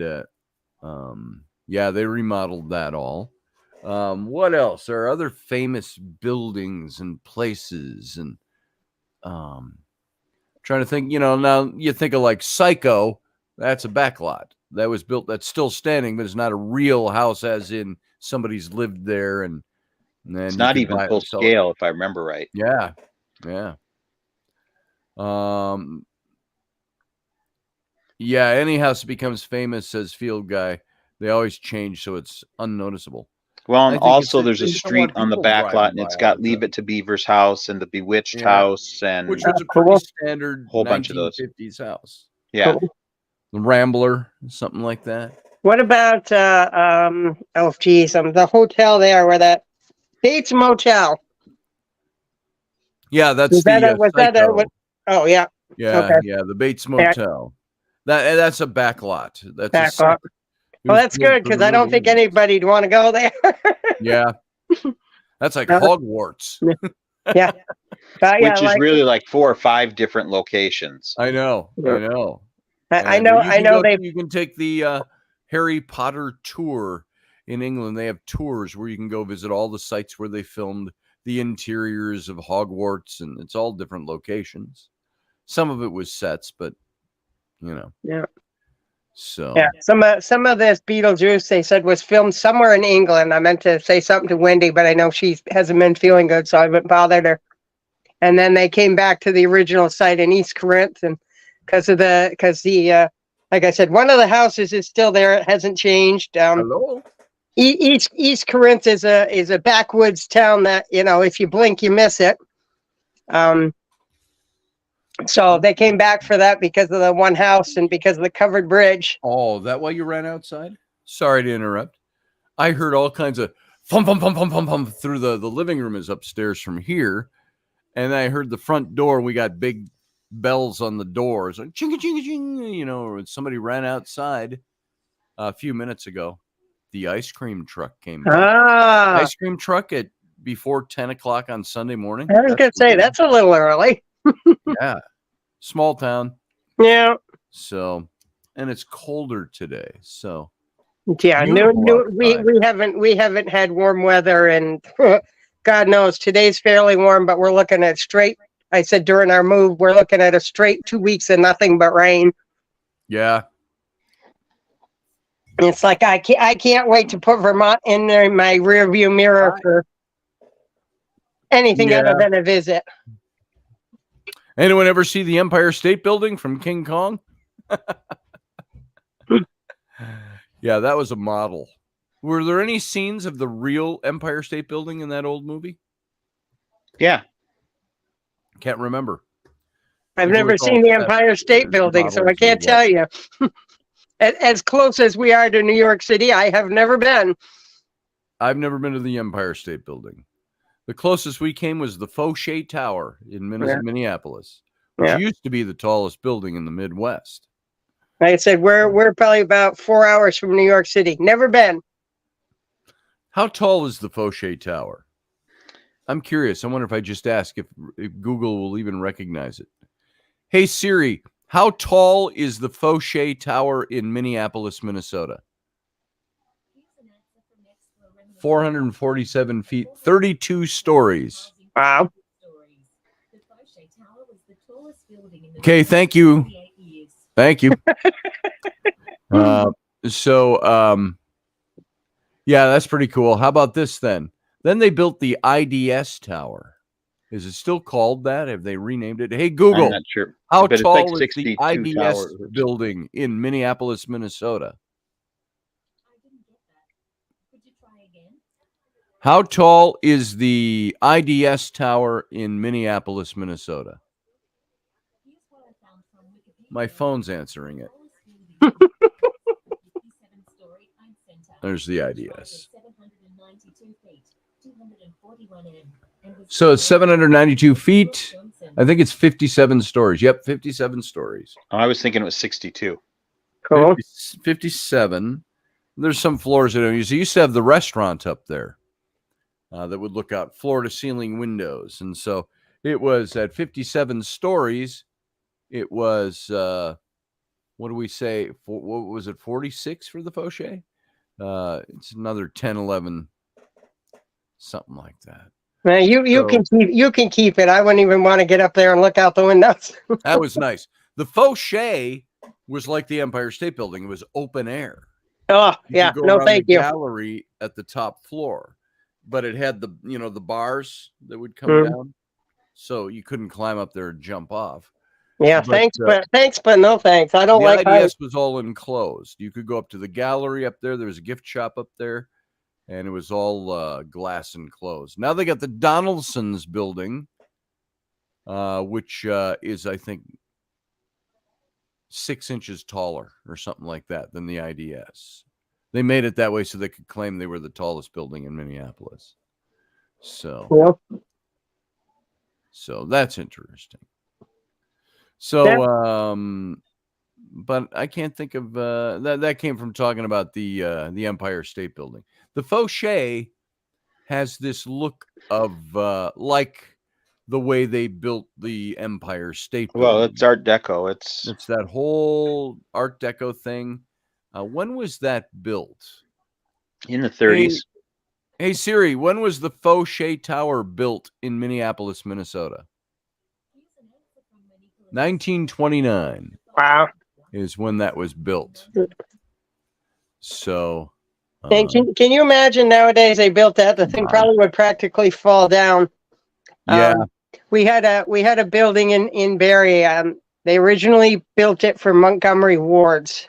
yeah, they remodeled that all. What else? There are other famous buildings and places, and trying to think. Now you think of like Psycho. That's a backlot that was built. That's still standing, but it's not a real house, as in somebody's lived there, and then It's you not could even buy it full and sell it. scale, if I remember right. Yeah, yeah. Yeah, any house that becomes famous, says Field Guy, they always change so it's unnoticeable. Well, I and think also there's a you don't street want on the people back lot, driving and by it's all got the Leave time. It to Beaver's house and the Bewitched Yeah. house, and Which was a Cool. pretty standard Whole bunch of those. 1950s house. yeah. Cool. The Rambler, something like that. What about oh geez, the hotel there where that Bates Motel? Yeah, that's Was that the was that Psycho. what? Oh yeah, Yeah, okay. yeah, the Bates Motel. That's a backlot. That's Back a up. it Well, was that's built good for because the I don't movie think audience. anybody'd want to go there. Yeah, that's like No. Hogwarts. Yeah, yeah, Which is like really like 4 or 5 different locations. I know. Yeah. I know. I And know. you I can know they. You can take the Harry Potter tour in England. They have tours where you can go visit all the sites where they filmed the interiors of Hogwarts, and it's all different locations. Some of it was sets, but Yeah. So Yeah, some of this Beetlejuice they said was filmed somewhere in England. I meant to say something to Wendy, but I know she hasn't been feeling good, so I haven't bothered her. And then they came back to the original site in East Corinth, and because like I said, one of the houses is still there; it hasn't changed. hello. East Corinth is a backwoods town that if you blink, you miss it. So they came back for that because of the one house and because of the covered bridge. Oh, that why you ran outside? Sorry to interrupt. I heard all kinds of thump, thump, thump, thump, thump, thump through the living room is upstairs from here. And I heard the front door. We got big bells on the doors. Like ching, ching, ching, or somebody ran outside a few minutes ago. The ice cream truck came by. Ice cream truck at before 10 o'clock on Sunday morning. I was going to say, that's a little early. Yeah. Small town. Yeah. So, and it's colder today. So, yeah, we haven't had warm weather, and God knows today's fairly warm, but we're looking at straight. I said during our move, we're looking at a straight 2 weeks of nothing but rain. Yeah. It's like I can't wait to put Vermont in there in my rear view mirror for anything other than a visit. Anyone ever see the Empire State Building from King Kong? Yeah, that was a model. Were there any scenes of the real Empire State Building in that old movie? Yeah. Can't remember. I've never seen the Empire State Building, so I can't tell you. As close as we are to New York City, I have never been. I've never been to the Empire State Building. The closest we came was the Fauché Tower in Minneapolis, which used to be the tallest building in the Midwest. Like I said, we're probably about 4 hours from New York City. Never been. How tall is the Fauché Tower? I'm curious. I wonder if I just ask if Google will even recognize it. Hey, Siri, how tall is the Fauché Tower in Minneapolis, Minnesota? 447 feet, 32 stories. Wow. Okay, thank you. Thank you. Yeah, that's pretty cool. How about this then? Then they built the IDS Tower. Is it still called that? Have they renamed it? Hey, Google. I'm not sure. How But tall it's like is the 62 IDS towers. building in Minneapolis, Minnesota? How tall is the IDS Tower in Minneapolis, Minnesota? My phone's answering it. There's the IDS. So it's 792 feet. I think it's 57 stories. Yep, 57 stories. Oh, I was thinking it was 62. Cool. 57. There's some floors that don't use. They used to have the restaurant up there that would look out floor-to-ceiling windows. And so it was at 57 stories. It was, what do we say? What was it, 46 for the Fauché? It's another 10, 11, something like that. Man, you can keep it. I wouldn't even want to get up there and look out the windows. That was nice. The Fauché was like the Empire State Building. It was open air. Oh, You yeah. could go No, around thank the you. gallery at the top floor, but it had the bars that would come Mm. down, so you couldn't climb up there and jump off. Yeah, But, thanks, but no thanks. I don't the like heights. IDS was all enclosed. You could go up to the gallery up there. There was a gift shop up there, and it was all glass enclosed. Now they got the Donaldson's building, which is, I think, 6 inches taller or something like that than the IDS. They made it that way so they could claim they were the tallest building in Minneapolis. So, Yeah. so that's interesting. So, but I can't think of that came from talking about the Empire State Building. The Fauché has this look of like the way they built the Empire State Building. Well, it's Art Deco. It's that whole Art Deco thing. When was that built? In the 30s. Hey Siri, when was the Fauché Tower built in Minneapolis, Minnesota? 1929 Wow. is when that was built. So, And can you imagine nowadays they built that? The thing probably would practically fall down. yeah, We had a building in Barrie. They originally built it for Montgomery Wards.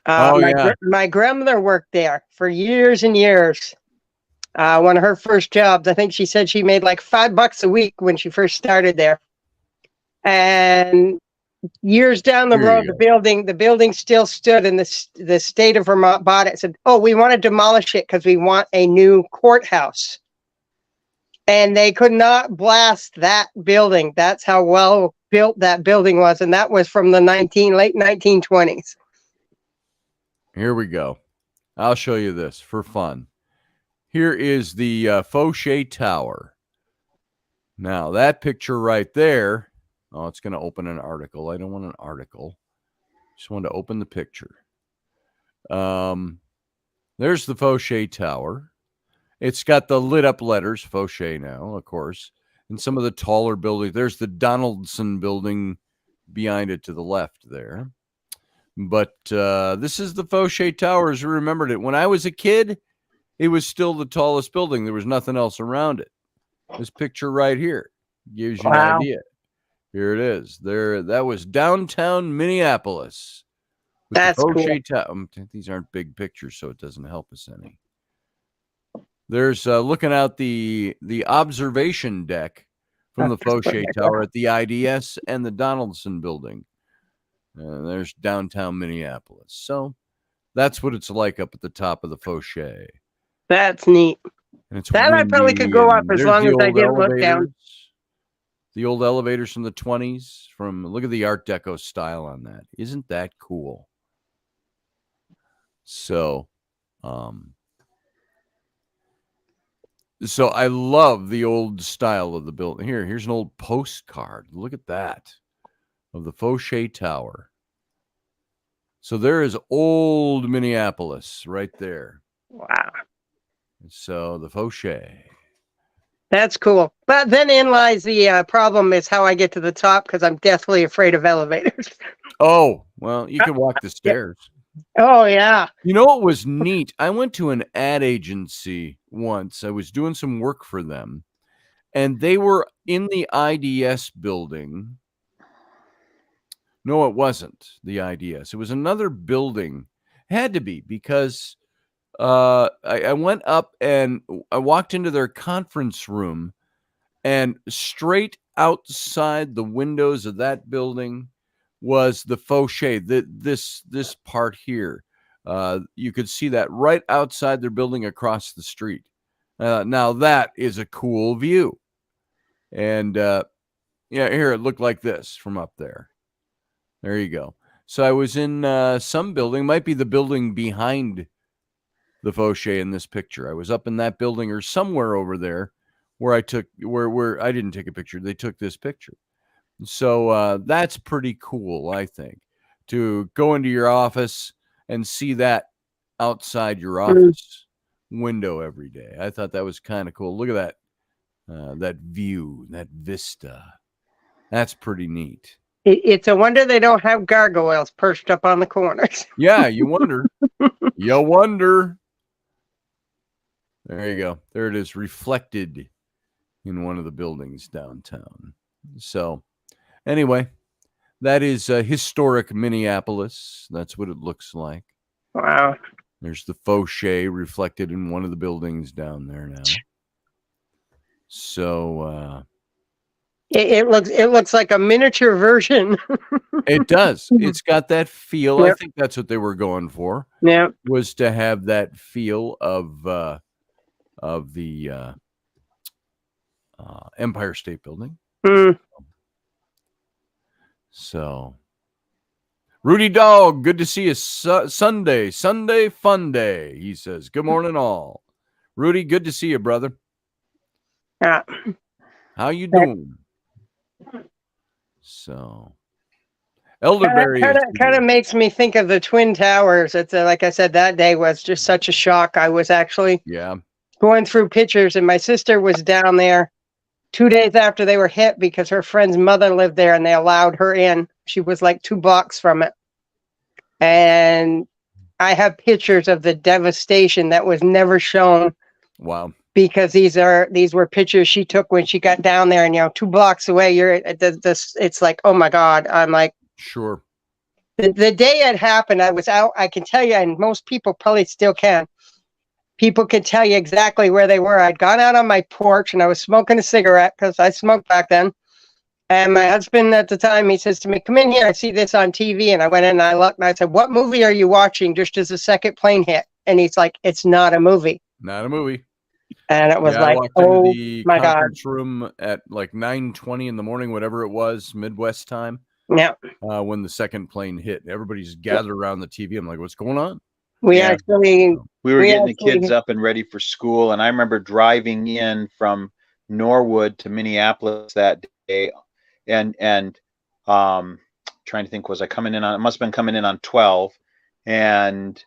My grandmother worked there for years and years. One of her first jobs, I think she said she made like $5 a week when she first started there. And years down the road, the building still stood, and the state of Vermont bought it. Said, "Oh, we want to demolish it because we want a new courthouse." And they could not blast that building. That's how well built that building was, and that was from the late 1920s. Here we go. I'll show you this for fun. Here is the Fauché Tower. Now, that picture right there, oh, it's going to open an article. I don't want an article. Just want to open the picture. There's the Fauché Tower. It's got the lit up letters, Fauché now, of course, and some of the taller buildings. There's the Donaldson building behind it to the left there. But this is the Fauché Tower, as we remembered it. When I was a kid, it was still the tallest building. There was nothing else around it. This picture right here gives you an idea. Here it is. There, that was downtown Minneapolis. That's cool. These aren't big pictures, so it doesn't help us any. There's looking out the observation deck from the Fauché Tower at the IDS and the Donaldson building. There's downtown Minneapolis. So that's what it's like up at the top of the Fauché. That's neat. And it's that I probably could go up as long as I didn't look down. The old elevators from the 20s. Look at the Art Deco style on that. Isn't that cool? So, so I love the old style of the building. Here's an old postcard. Look at that of the Fauché Tower. So there is old Minneapolis right there. Wow. So the Fauché. That's cool. But then in lies the problem is how I get to the top because I'm deathly afraid of elevators. Oh, well, you can walk the stairs. Oh, yeah. You know what was neat? I went to an ad agency once. I was doing some work for them, and they were in the IDS building. No, it wasn't the IDS. It was another building. It had to be because I went up and I walked into their conference room, and straight outside the windows of that building was the Fauché. This part here, you could see that right outside their building across the street. Now that is a cool view. And here it looked like this from up there. There you go. So I was in some building, might be the building behind the Fauché in this picture. I was up in that building or somewhere over there where I didn't take a picture. They took this picture. So that's pretty cool, I think, to go into your office and see that outside your office window every day. I thought that was kind of cool. Look at that view, that vista. That's pretty neat. It's a wonder they don't have gargoyles perched up on the corners. Yeah, you wonder. You wonder. There you go. There it is, reflected in one of the buildings downtown. So anyway, that is historic Minneapolis. That's what it looks like. Wow. There's the Fauché reflected in one of the buildings down there now. So it looks like a miniature version. it does. It's got that feel. Yep. I think that's what they were going for. Yeah. Was to have that feel of the Empire State Building. Mm. So, Rudy Dog, good to see you. Sunday fun day. He says, "Good morning, all." Rudy, good to see you, brother. Yeah. How you doing? So, Elderberry kind of makes me think of the Twin Towers. It's like I said, that day was just such a shock. I was actually going through pictures, and my sister was down there 2 days after they were hit because her friend's mother lived there, and they allowed her in. She was like 2 blocks from it, and I have pictures of the devastation that was never shown. Wow. Because these were pictures she took when she got down there, and 2 blocks away, you're at this. It's like, oh my God! I'm like, sure. The day it happened, I was out. I can tell you, and most people probably still can. People can tell you exactly where they were. I'd gone out on my porch and I was smoking a cigarette because I smoked back then. And my husband at the time, he says to me, "Come in here. I see this on TV." And I went in and I looked and I said, "What movie are you watching?" Just as the second plane hit, and he's like, "It's not a movie." Not a movie. And it was I like, walked oh into the my God. conference room at like 9:20 in the morning, whatever it was, Midwest time. Yeah. When the second plane hit, everybody's gathered around the TV. I'm like, "What's going on?" We Yeah. actually We were getting the kids up and ready for school, and I remember driving in from Norwood to Minneapolis that day, and trying to think, was I coming in on? It must have been coming in on 12, and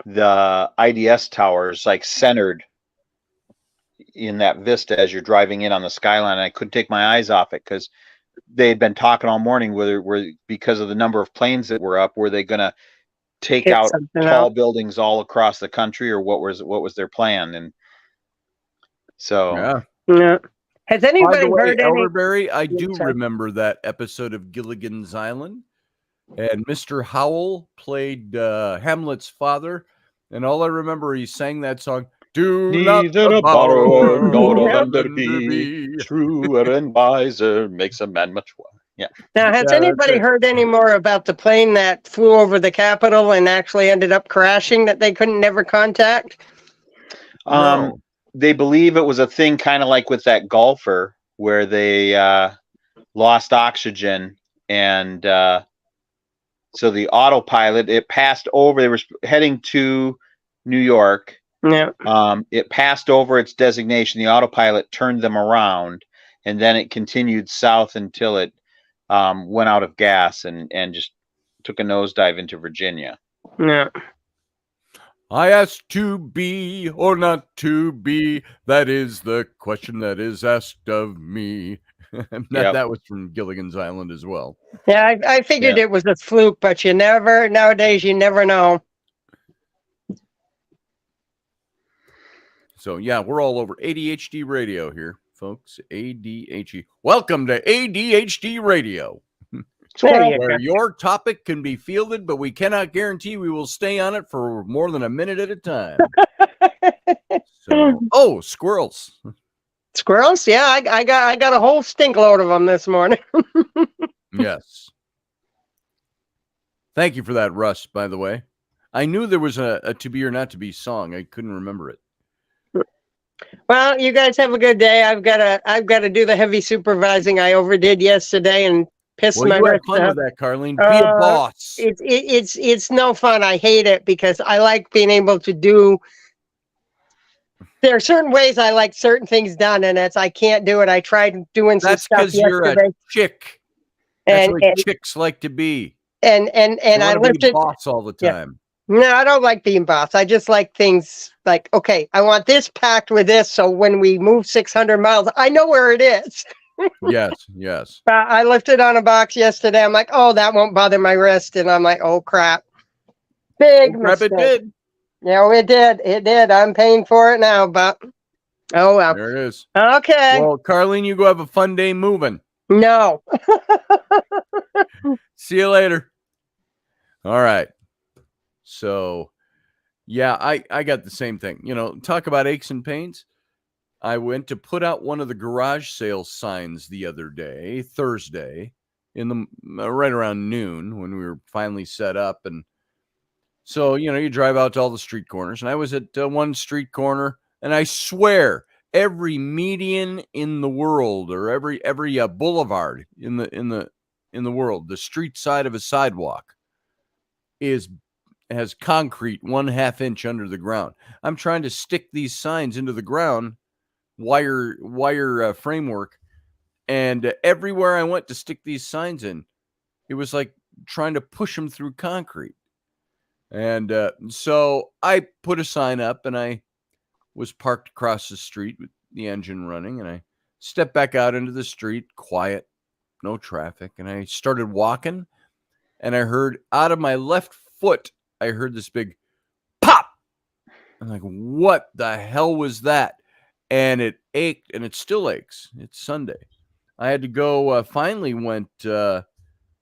the IDS towers like centered in that vista as you're driving in on the skyline. And I couldn't take my eyes off it because they had been talking all morning whether because of the number of planes that were up, were they going to take out tall buildings all across the country, or what was their plan? And so yeah. Has anybody heard Elderberry? I do remember that episode of Gilligan's Island, and Mr. Howell played Hamlet's father, and all I remember, he sang that song. Do not borrow, nor lender be. Truer and wiser makes a man much wiser. Yeah. Now, has anybody heard any more about the plane that flew over the Capitol and actually ended up crashing that they couldn't never contact? No. They believe it was a thing kind of like with that golfer where they lost oxygen, and so the autopilot, it passed over. They were heading to New York. Yeah. It passed over its designation. The autopilot turned them around, and then it continued south until it went out of gas and just took a nosedive into Virginia. Yeah. I asked to be or not to be. That is the question that is asked of me. That was from Gilligan's Island as well. Yeah, I figured it was a fluke, but nowadays you never know. So, yeah, we're all over ADHD radio here, folks. ADHD. Welcome to ADHD radio, where your topic can be fielded, but we cannot guarantee we will stay on it for more than a minute at a time. Squirrels. Squirrels? Yeah, I got a whole stink load of them this morning. Yes. Thank you for that, Russ, by the way. I knew there was a to be or not to be song. I couldn't remember it. Well, you guys have a good day. I've got to do the heavy supervising I overdid yesterday and pissed Well, my you had wrist fun up. with that, Carlene. Be a boss. It's no fun. I hate it because I like being able to do. There are certain ways I like certain things done, and I can't do it. I tried doing some That's stuff because you're a yesterday, chick. That's and what and chicks like to be. and You I want to be lifted. boss all the Yeah, time. no, I don't like being boss. I just like things like, okay, I want this packed with this, so when we move 600 miles, I know where it is. Yes, yes. I lifted on a box yesterday. I'm like, oh, that won't bother my wrist, and I'm like, oh crap, big Grab it mistake. did. No, it did. It did. I'm paying for it now, but oh well. There it is. Okay. Well, Carlene, you go have a fun day moving. No. See you later. All right. So, yeah, I got the same thing. Talk about aches and pains. I went to put out one of the garage sale signs the other day, Thursday, in the right around noon when we were finally set up. And so, you drive out to all the street corners, and I was at one street corner, and I swear every median in the world, or every boulevard in the world, the street side of a sidewalk has concrete 1/2 inch under the ground. I'm trying to stick these signs into the ground, wire framework, and everywhere I went to stick these signs in, it was like trying to push them through concrete. And so I put a sign up, and I was parked across the street with the engine running, and I stepped back out into the street, quiet, no traffic, and I started walking, and I heard out of my left foot, I heard this big pop. I'm like, what the hell was that? And it ached, and it still aches. It's Sunday. I had to go, finally went to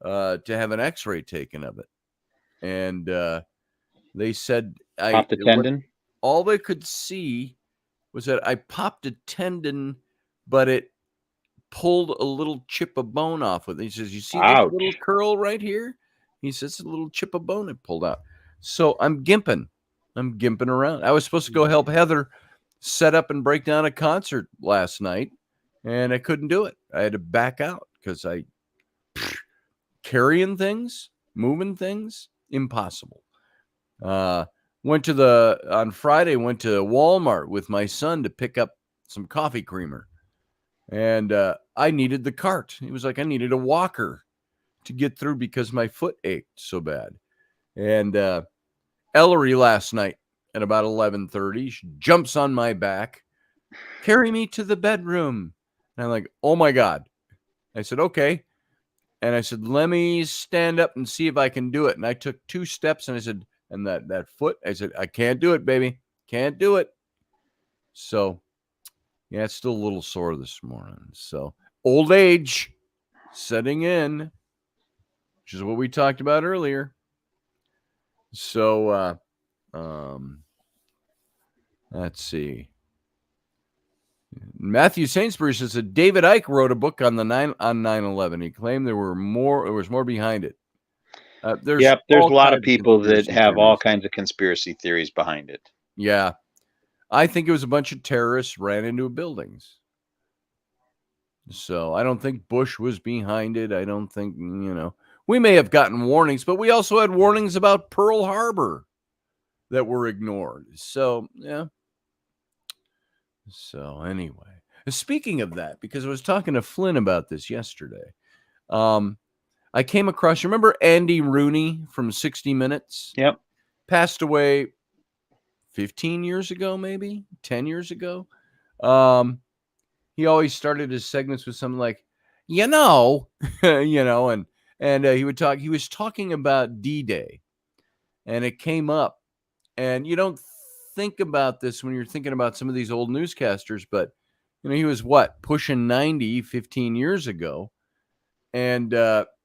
have an x-ray taken of it. And they said Popped a tendon. all they could see was that I popped a tendon, but it pulled a little chip of bone off with it. He says, you see this little curl right here? He says, a little chip of bone it pulled out. So I'm gimping around. I was supposed to go help Heather set up and break down a concert last night, and I couldn't do it. I had to back out because carrying things, moving things, impossible. On Friday, went to Walmart with my son to pick up some coffee creamer. And I needed the cart. It was like I needed a walker to get through because my foot ached so bad. And Ellery last night at about 11:30, she jumps on my back, carry me to the bedroom. And I'm like, oh my God. I said, okay. And I said, let me stand up and see if I can do it. And I took 2 steps, and I said, and that foot, I said, I can't do it, baby. Can't do it. So, yeah, it's still a little sore this morning. So, old age setting in, which is what we talked about earlier. So, let's see. Matthew Sainsbury says that David Icke wrote a book on 9/11. He claimed there was more behind it. There's a lot of people that conspiracy have all theories. kinds of conspiracy theories behind it. Yeah. I think it was a bunch of terrorists ran into buildings. So I don't think Bush was behind it. I don't think, we may have gotten warnings, but we also had warnings about Pearl Harbor that were ignored. So, yeah. So anyway, speaking of that, because I was talking to Flynn about this yesterday, I came across, remember Andy Rooney from 60 Minutes? Yep. Passed away 15 years ago, maybe 10 years ago. He always started his segments with something like, and he would talk. He was talking about D-Day, and it came up. And you don't think about this when you're thinking about some of these old newscasters, but he was pushing 90 15 years ago, and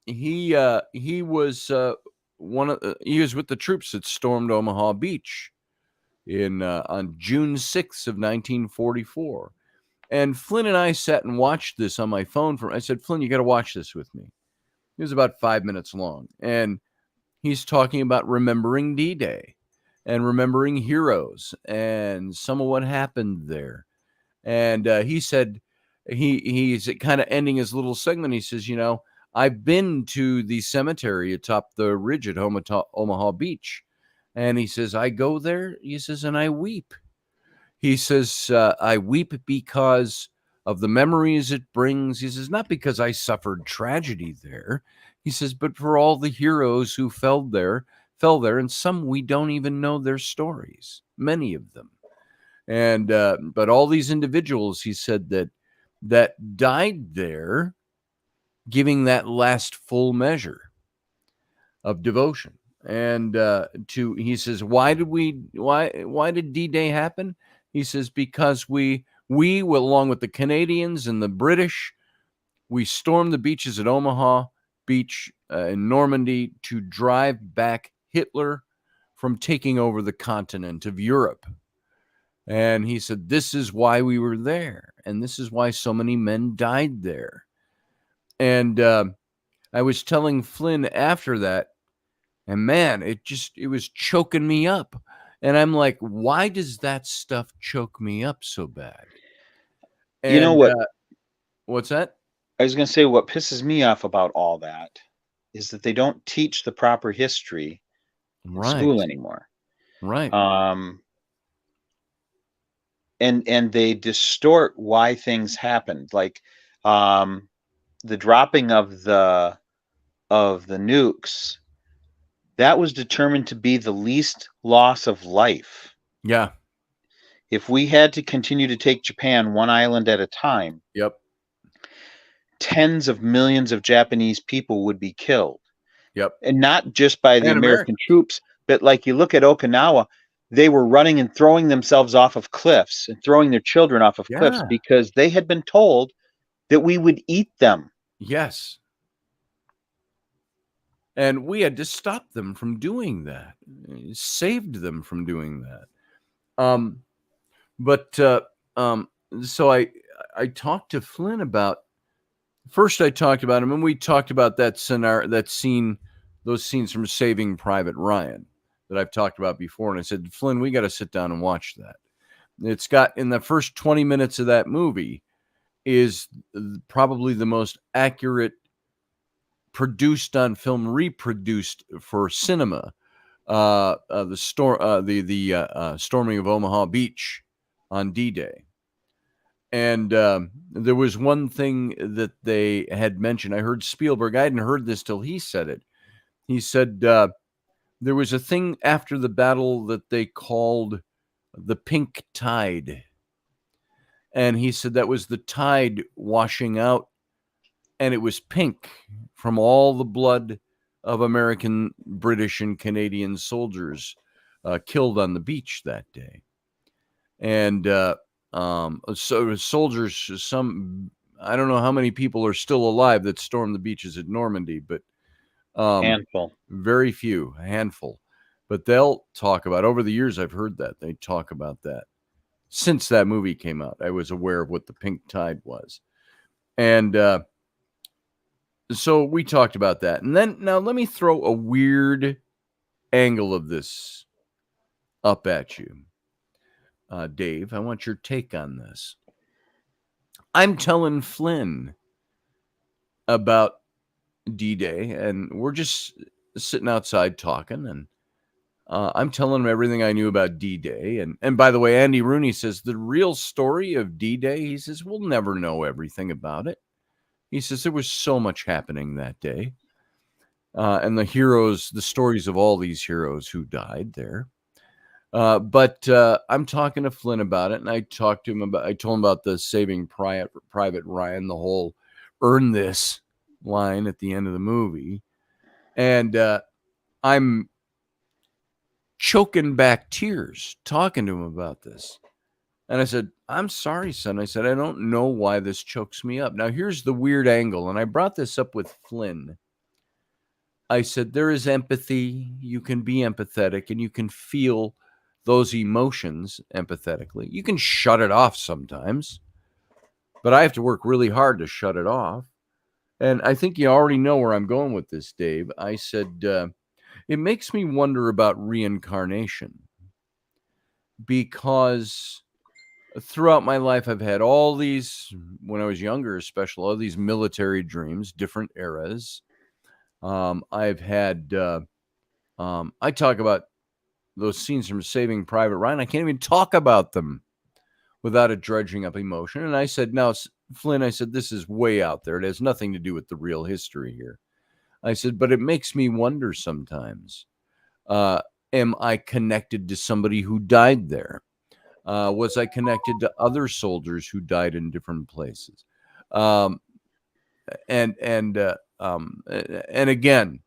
he was he was with the troops that stormed Omaha Beach on June 6th of 1944. And Flynn and I sat and watched this on my phone. I said, Flynn, you got to watch this with me. It was about 5 minutes long. And he's talking about remembering D-Day and remembering heroes and some of what happened there. And he said he's kind of ending his little segment. He says, I've been to the cemetery atop the ridge at Omaha Beach. And he says, I go there, he says, and I weep. He says, I weep because of the memories it brings. He says, not because I suffered tragedy there. He says, but for all the heroes who fell there, and some we don't even know their stories, many of them. And but all these individuals, he said, that died there, giving that last full measure of devotion. And he says, why did D-Day happen? He says, because we along with the Canadians and the British, we stormed the beaches at Omaha Beach in Normandy to drive back Hitler from taking over the continent of Europe. And he said, this is why we were there. And this is why so many men died there. And I was telling Flynn after that, and man, it was choking me up. And I'm like, why does that stuff choke me up so bad? And You know what? What's that? I was going to say what pisses me off about all that is that they don't teach the proper history in school anymore. Right. And they distort why things happened, like the dropping of the nukes. That was determined to be the least loss of life. Yeah. If we had to continue to take Japan one island at a time, yep, tens of millions of Japanese people would be killed. Yep. And not just by the American troops, but like you look at Okinawa, they were running and throwing themselves off of cliffs and throwing their children off of cliffs because they had been told that we would eat them. Yes. And we had to stop them from doing that. Saved them from doing that. So I talked to Flynn about. First, I talked about him, and we talked about that scenario, those scenes from Saving Private Ryan that I've talked about before. And I said, Flynn, we got to sit down and watch that. It's got, in the first 20 minutes of that movie, is probably the most accurate, produced on film, reproduced for cinema, the storming of Omaha Beach on D-Day. And there was one thing that they had mentioned. I heard Spielberg. I hadn't heard this till he said it. He said there was a thing after the battle that they called the pink tide. And he said that was the tide washing out, and it was pink from all the blood of American, British, and Canadian soldiers killed on the beach that day. And so soldiers, I don't know how many people are still alive that stormed the beaches at Normandy, but handful, very few, a handful. But they'll talk about, over the years, I've heard that they talk about that. Since that movie came out, I was aware of what the pink tide was. And so we talked about that. And then, now let me throw a weird angle of this up at you. Dave, I want your take on this. I'm telling Flynn about D-Day, and we're just sitting outside talking, and I'm telling him everything I knew about D-Day. And by the way, Andy Rooney says the real story of D-Day, he says, we'll never know everything about it. He says there was so much happening that day. And the stories of all these heroes who died there. But I'm talking to Flynn about it, and I told him about the Saving Private Ryan, the whole "earn this" line at the end of the movie, and I'm choking back tears talking to him about this. And I said, I'm sorry, son. I said, I don't know why this chokes me up. Now, here's the weird angle, and I brought this up with Flynn. I said, there is empathy. You can be empathetic, and you can feel those emotions empathetically. You can shut it off sometimes, but I have to work really hard to shut it off. And I think you already know where I'm going with this, Dave. I said, it makes me wonder about reincarnation, because throughout my life, I've had all these, when I was younger, especially all these military dreams, different eras. I've had, I talk about those scenes from Saving Private Ryan. I can't even talk about them without it dredging up emotion. And I said, now, Flynn, I said, this is way out there. It has nothing to do with the real history here. I said, but it makes me wonder sometimes, am I connected to somebody who died there? Was I connected to other soldiers who died in different places? Um, and again,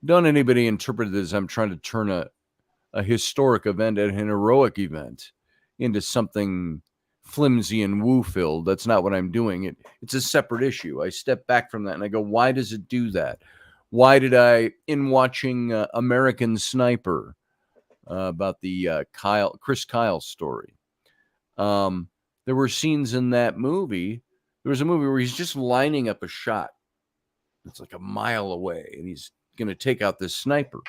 don't anybody interpret it as I'm trying to turn a historic event and an heroic event into something flimsy and woo-filled. That's not what I'm doing. It's a separate issue. I step back from that and I go, why does it do that? Why did I, in watching American Sniper, about the Chris Kyle story, there were scenes in that movie. There was a movie where he's just lining up a shot. It's like a mile away, and he's going to take out this sniper.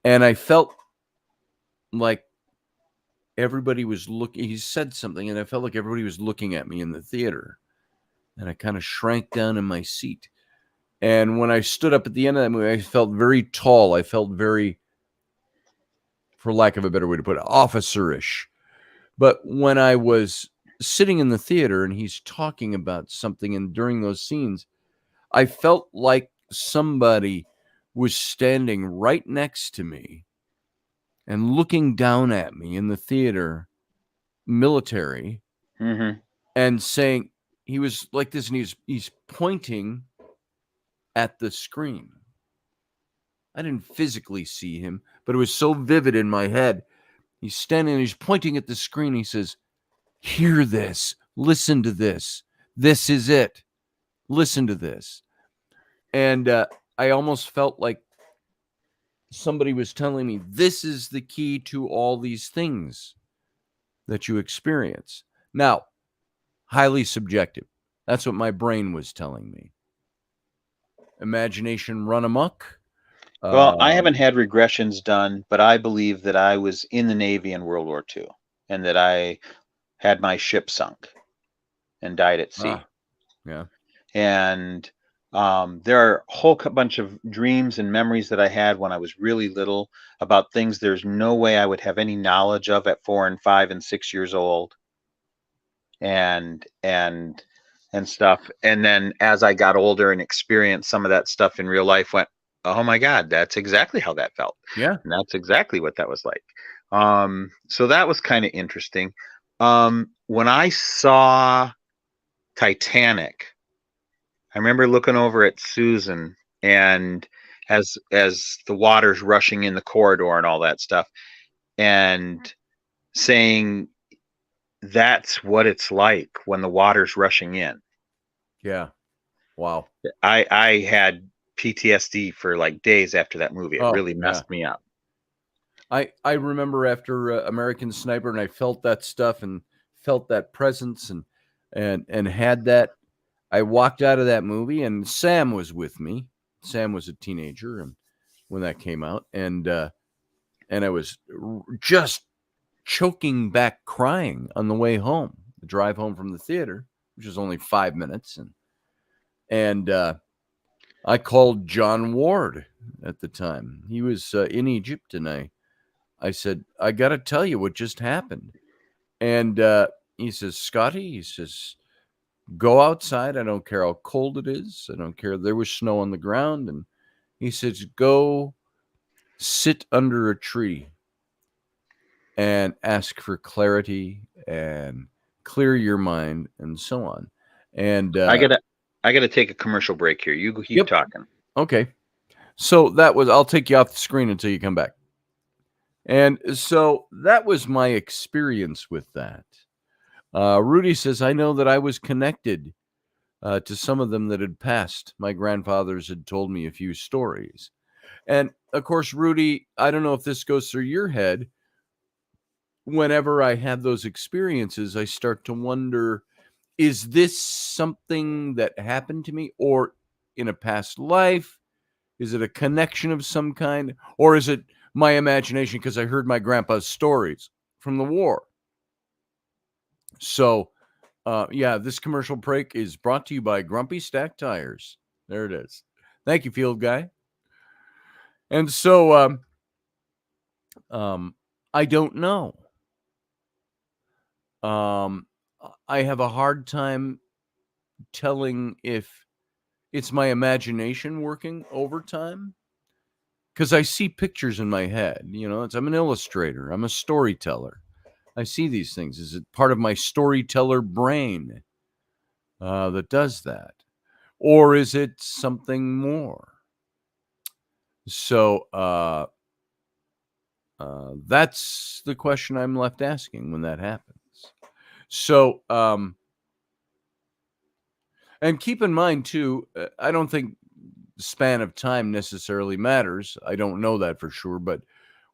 And I felt like everybody was looking. He said something, and I felt like everybody was looking at me in the theater. And I kind of shrank down in my seat. And when I stood up at the end of that movie, I felt very tall. I felt very, for lack of a better way to put it, officerish. But when I was sitting in the theater and he's talking about something, and during those scenes, I felt like somebody was standing right next to me and looking down at me in the theater, military, and saying, he was like this, and he's pointing at the screen. I didn't physically see him, but it was so vivid in my head. He's standing and he's pointing at the screen. He says, hear this, listen to this. This is it. Listen to this. And I almost felt like somebody was telling me, this is the key to all these things that you experience. Now, highly subjective. That's what my brain was telling me. Imagination run amok. Well, I haven't had regressions done, but I believe that I was in the Navy in World War II and that I had my ship sunk and died at sea. Yeah. And there are a whole bunch of dreams and memories that I had when I was really little about things there's no way I would have any knowledge of at 4 and 5 and 6 years old, and stuff. And then as I got older and experienced some of that stuff in real life, went, oh my God, that's exactly how that felt. Yeah. And that's exactly what that was like. So that was kind of interesting. When I saw Titanic, I remember looking over at Susan, and as the water's rushing in the corridor and all that stuff, and saying, that's what it's like when the water's rushing in. Yeah. Wow. I had PTSD for like days after that movie. It really messed me up. I remember after American Sniper, and I felt that stuff and felt that presence and had that. I walked out of that movie, and Sam was with me. Sam was a teenager, and when that came out, and I was just choking back crying on the way home, the drive home from the theater, which was only 5 minutes, and I called John Ward at the time. He was in Egypt, and I said, I got to tell you what just happened. And he says, Scotty, he says, go outside. I don't care how cold it is. I don't care. There was snow on the ground. And he says, go sit under a tree and ask for clarity and clear your mind and so on. And I gotta take a commercial break here. You keep talking. Okay. So that was, I'll take you off the screen until you come back. And so that was my experience with that. Rudy says, I know that I was connected to some of them that had passed. My grandfathers had told me a few stories. And of course, Rudy, I don't know if this goes through your head. Whenever I have those experiences, I start to wonder, is this something that happened to me or in a past life? Is it a connection of some kind? Or is it my imagination because I heard my grandpa's stories from the war? So, yeah, this commercial break is brought to you by Grumpy Stack Tires. There it is. Thank you, Field Guy. And so, I don't know. I have a hard time telling if it's my imagination working overtime, because I see pictures in my head. I'm an illustrator. I'm a storyteller. I see these things. Is it part of my storyteller brain that does that? Or is it something more? So that's the question I'm left asking when that happens. So, and keep in mind too, I don't think the span of time necessarily matters. I don't know that for sure, but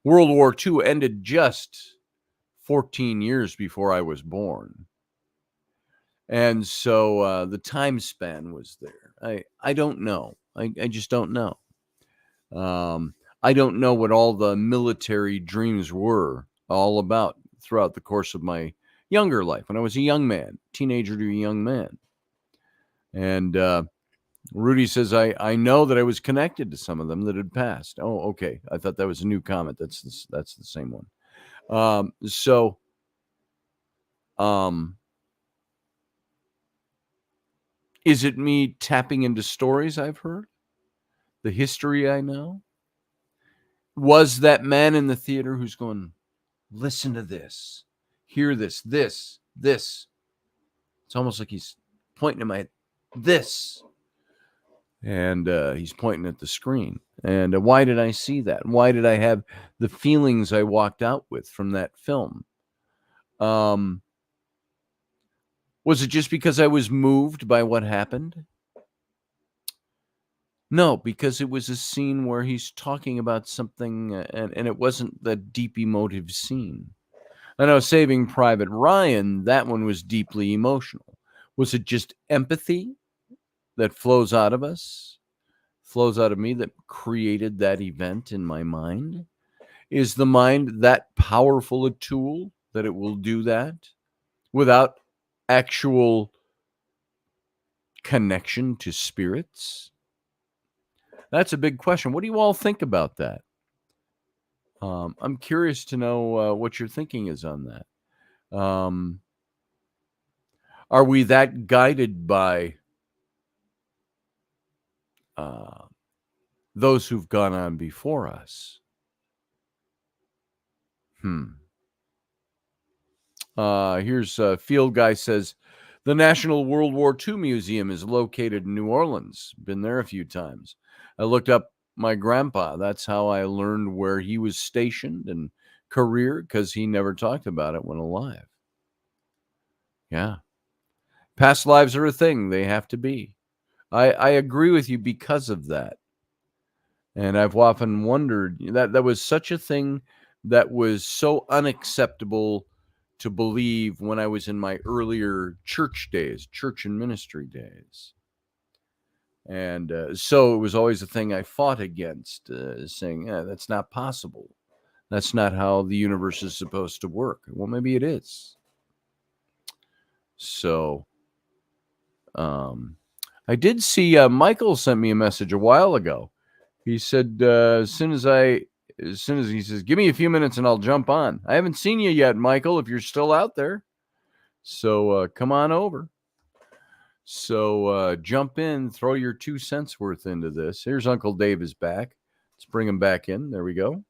World War II ended just 14 years before I was born. And so the time span was there. I don't know. I just don't know. I don't know what all the military dreams were all about throughout the course of my younger life when I was a young man, teenager to a young man. And Rudy says, I know that I was connected to some of them that had passed. Oh, okay. I thought that was a new comment. That's the same one. Is it me tapping into stories I've heard? The history I know? Was that man in the theater who's going, listen to this, hear this. It's almost like he's pointing at my this. And he's pointing at the screen. And why did I see that? Why did I have the feelings I walked out with from that film? Was it just because I was moved by what happened? No, because it was a scene where he's talking about something, and it wasn't the deep emotive scene. I know Saving Private Ryan, that one was deeply emotional. Was it just empathy that flows out of us, flows out of me, that created that event in my mind? Is the mind that powerful a tool that it will do that without actual connection to spirits? That's a big question. What do you all think about that? I'm curious to know what your thinking is on that. Are we that guided by those who've gone on before us? Here's Field Guy says, the National World War II Museum is located in New Orleans. Been there a few times. I looked up my grandpa. That's how I learned where he was stationed and career, because he never talked about it when alive. Yeah. Past lives are a thing. They have to be. I agree with you because of that. And I've often wondered, that was such a thing that was so unacceptable to believe when I was in my earlier church days, church and ministry days. And so it was always a thing I fought against, saying, that's not possible. That's not how the universe is supposed to work. Well, maybe it is. So I did see Michael sent me a message a while ago. He said, as soon as he says, give me a few minutes and I'll jump on. I haven't seen you yet, Michael, if you're still out there. So come on over. So jump in, throw your 2 cents worth into this. Here's Uncle Dave is back. Let's bring him back in. There we go.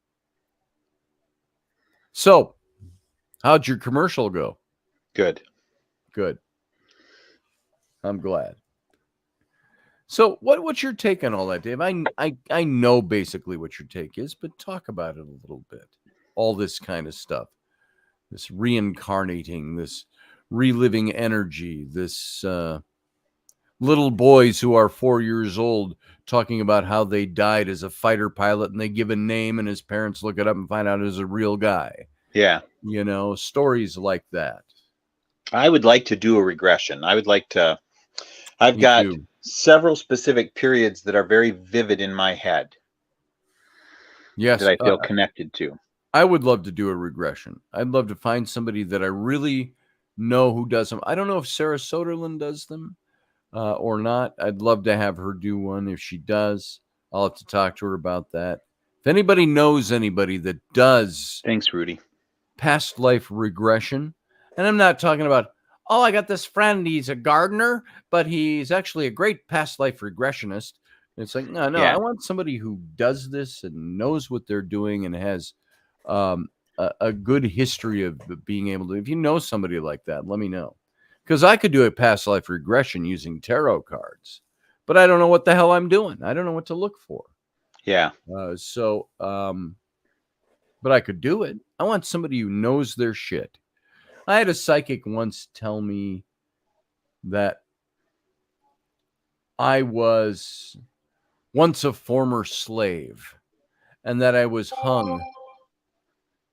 So how'd your commercial go? Good. I'm glad. So what's your take on all that, Dave? I know basically what your take is, but talk about it a little bit. All this kind of stuff, this reincarnating, this reliving energy, this little boys who are 4 years old talking about how they died as a fighter pilot, and they give a name and his parents look it up and find out it was a real guy. Yeah. Stories like that. I would like to do a regression. I've Me got too. several specific periods that are very vivid in my head. Yes. That I feel connected to. I would love to do a regression. I'd love to find somebody that I really know who does them. I don't know if Sarah Soderlund does them or not. I'd love to have her do one. If she does, I'll have to talk to her about that. If anybody knows anybody that does Thanks, Rudy. past life regression, and I'm not talking about, oh, I got this friend, he's a gardener, but he's actually a great past life regressionist. It's like, no, Yeah. I want somebody who does this and knows what they're doing and has a good history of being able to. If you know somebody like that, let me know. Because I could do a past life regression using tarot cards, but I don't know what the hell I'm doing. I don't know what to look for. Yeah. But I could do it. I want somebody who knows their shit. I had a psychic once tell me that I was once a former slave and that I was hung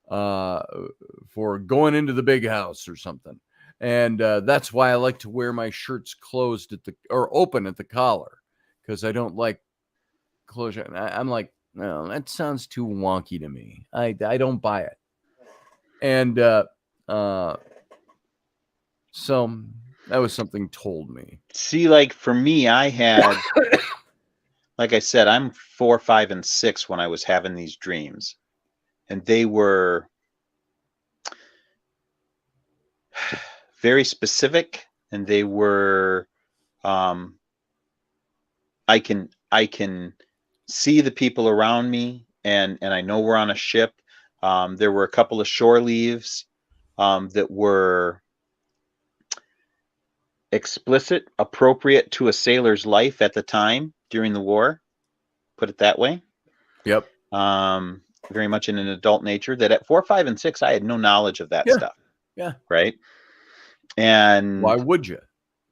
for going into the big house or something. And that's why I like to wear my shirts closed or open at the collar, because I don't like closure. And I'm like, no, that sounds too wonky to me. I don't buy it. And so that was something told me. See, like for me, I had, like I said, I'm 4, 5, and 6 when I was having these dreams, and they were very specific, and they were, I can see the people around me, and I know we're on a ship. There were a couple of shore leaves that were explicit, appropriate to a sailor's life at the time during the war, put it that way. Yep. Very much in an adult nature, that at 4, 5, and 6 I had no knowledge of that stuff. Yeah. Right. And why would you?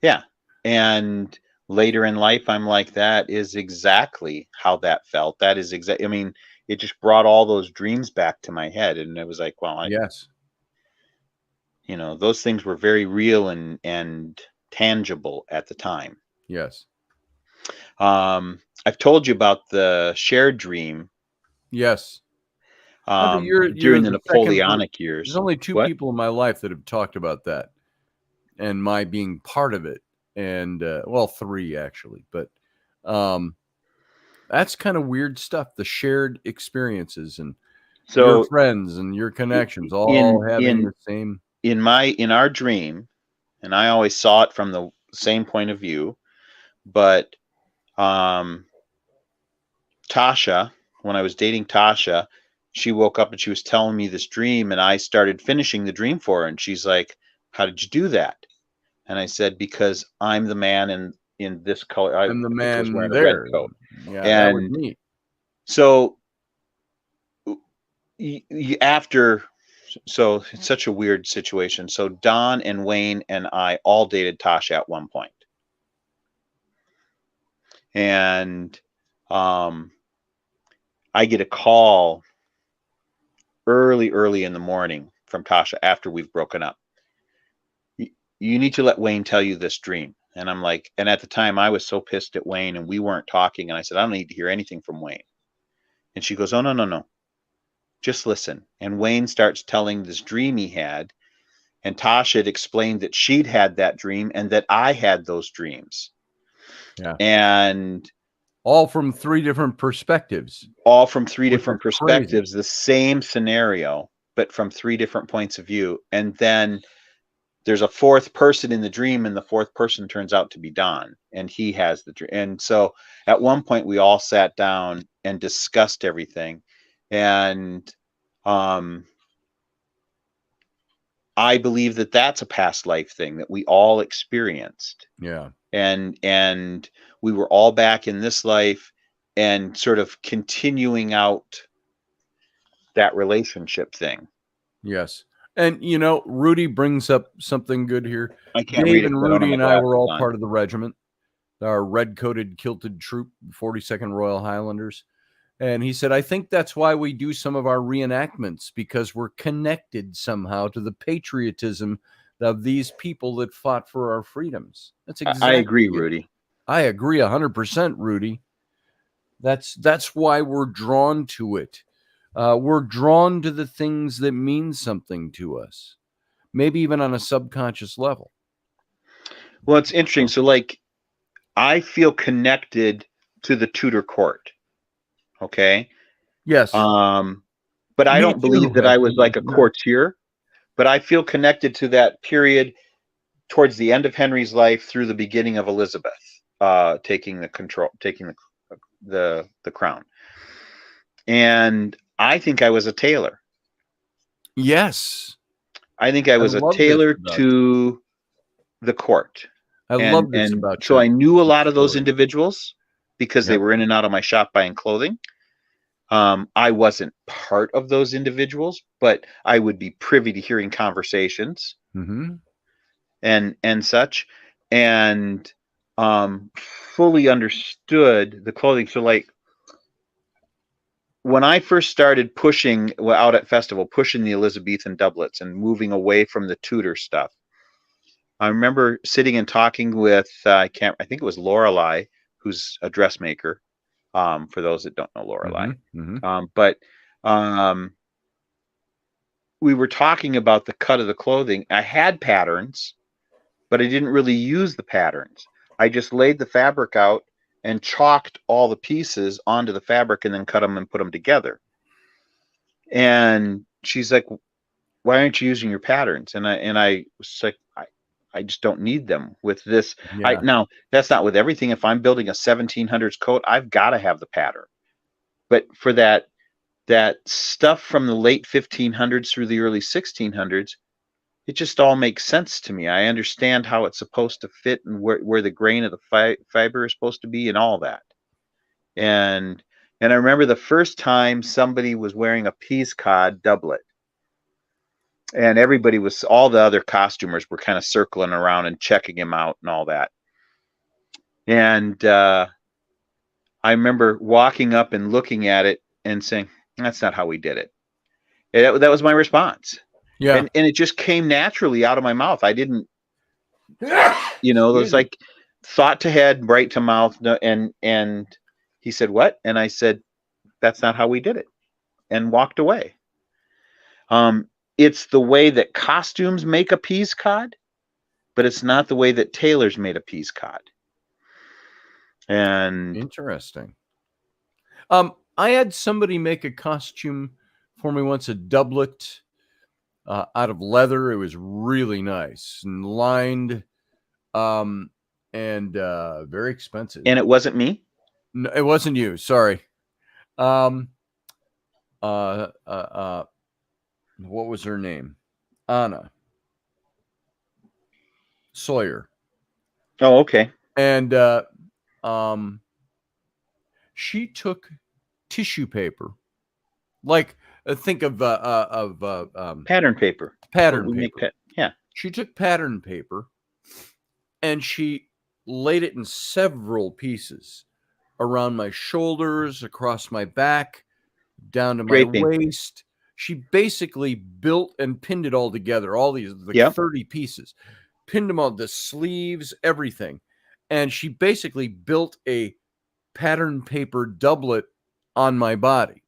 Yeah. And later in life, I'm like, that is exactly how that felt. That is exactly, I mean, it just brought all those dreams back to my head, and it was like, well, yes, you know, those things were very real and tangible at the time. Yes. I've told you about the shared dream. Yes. During the Napoleonic years. There's only two people in my life that have talked about that, and my being part of it, and well, 3 actually, but that's kind of weird stuff. The shared experiences and your friends and your connections all having the same. In our dream, and I always saw it from the same point of view, but Tasha, when I was dating Tasha, she woke up and she was telling me this dream, and I started finishing the dream for her, and she's like, how did you do that? And I said, because I'm the man in this color. I'm the man wearing there. A red coat. Yeah, that was neat. So so it's such a weird situation. So Don and Wayne and I all dated Tasha at one point. And I get a call early in the morning from Tasha after we've broken up. You need to let Wayne tell you this dream. And I'm like, and at the time I was so pissed at Wayne, and we weren't talking. And I said, I don't need to hear anything from Wayne. And she goes, oh, no. Just listen. And Wayne starts telling this dream he had. And Tasha had explained that she'd had that dream and that I had those dreams. Yeah. And all from 3 different perspectives. All from 3 different perspectives, the same scenario, but from 3 different points of view. And then there's a 4th person in the dream, and the 4th person turns out to be Don, and he has the dream. And so at one point we all sat down and discussed everything. And I believe that that's a past life thing that we all experienced. Yeah. And we were all back in this life and sort of continuing out that relationship thing. Yes. And, you know, Rudy brings up something good here. I can't read it. And Rudy and I were all part of the regiment, our red-coated kilted troop, 42nd Royal Highlanders. And he said, I think that's why we do some of our reenactments, because we're connected somehow to the patriotism of these people that fought for our freedoms. That's exactly. I agree, Rudy. I agree 100%, Rudy. That's why we're drawn to it. We're drawn to the things that mean something to us, maybe even on a subconscious level. Well, it's interesting. So, like, I feel connected to the Tudor court. Okay. Yes. But I Me don't believe too, that I was actually. like a courtier, but I feel connected to that period towards the end of Henry's life through the beginning of Elizabeth, taking the crown. And I think I was a tailor. Yes. I think I was a love this tailor about to the court. I love this about So your I knew a lot of those story. individuals because they Yep. were in and out of my shop buying clothing. I wasn't part of those individuals, but I would be privy to hearing conversations Mm-hmm. and such, and fully understood the clothing. So, like, when I first started pushing out at festival, pushing the Elizabethan doublets and moving away from the Tudor stuff, I remember sitting and talking with I think it was Lorelei, who's a dressmaker. For those that don't know Lorelei, but we were talking about the cut of the clothing. I had patterns, but I didn't really use the patterns. I just laid the fabric out and chalked all the pieces onto the fabric and then cut them and put them together. And she's like, "Why aren't you using your patterns?" And I was like, I just don't need them with this. Yeah. Now, that's not with everything. If I'm building a 1700s coat, I've got to have the pattern. But for that stuff from the late 1500s through the early 1600s, it just all makes sense to me. I understand how it's supposed to fit and where the grain of the fiber is supposed to be and all that. And I remember the first time somebody was wearing a peascod doublet. And all the other costumers were kind of circling around and checking him out and all that. And I remember walking up and looking at it and saying, "That's not how we did it." And that was my response. Yeah. And it just came naturally out of my mouth. I didn't, it was like thought to head, right to mouth. And he said, "What?" And I said, "That's not how we did it," and walked away. It's the way that costumes make a peascod, but it's not the way that tailors made a peascod. And interesting. I had somebody make a costume for me once, a doublet out of leather. It was really nice and lined, and very expensive. And it wasn't me? No, it wasn't you. Sorry. What was her name? Anna Sawyer. Oh, okay. And she took tissue paper, like think of pattern paper. Pattern paper. Yeah. She took pattern paper and she laid it in several pieces around my shoulders, across my back, down to my waist. She basically built and pinned it all together, all these 30 pieces, pinned them on the sleeves, everything. And she basically built a pattern paper doublet on my body.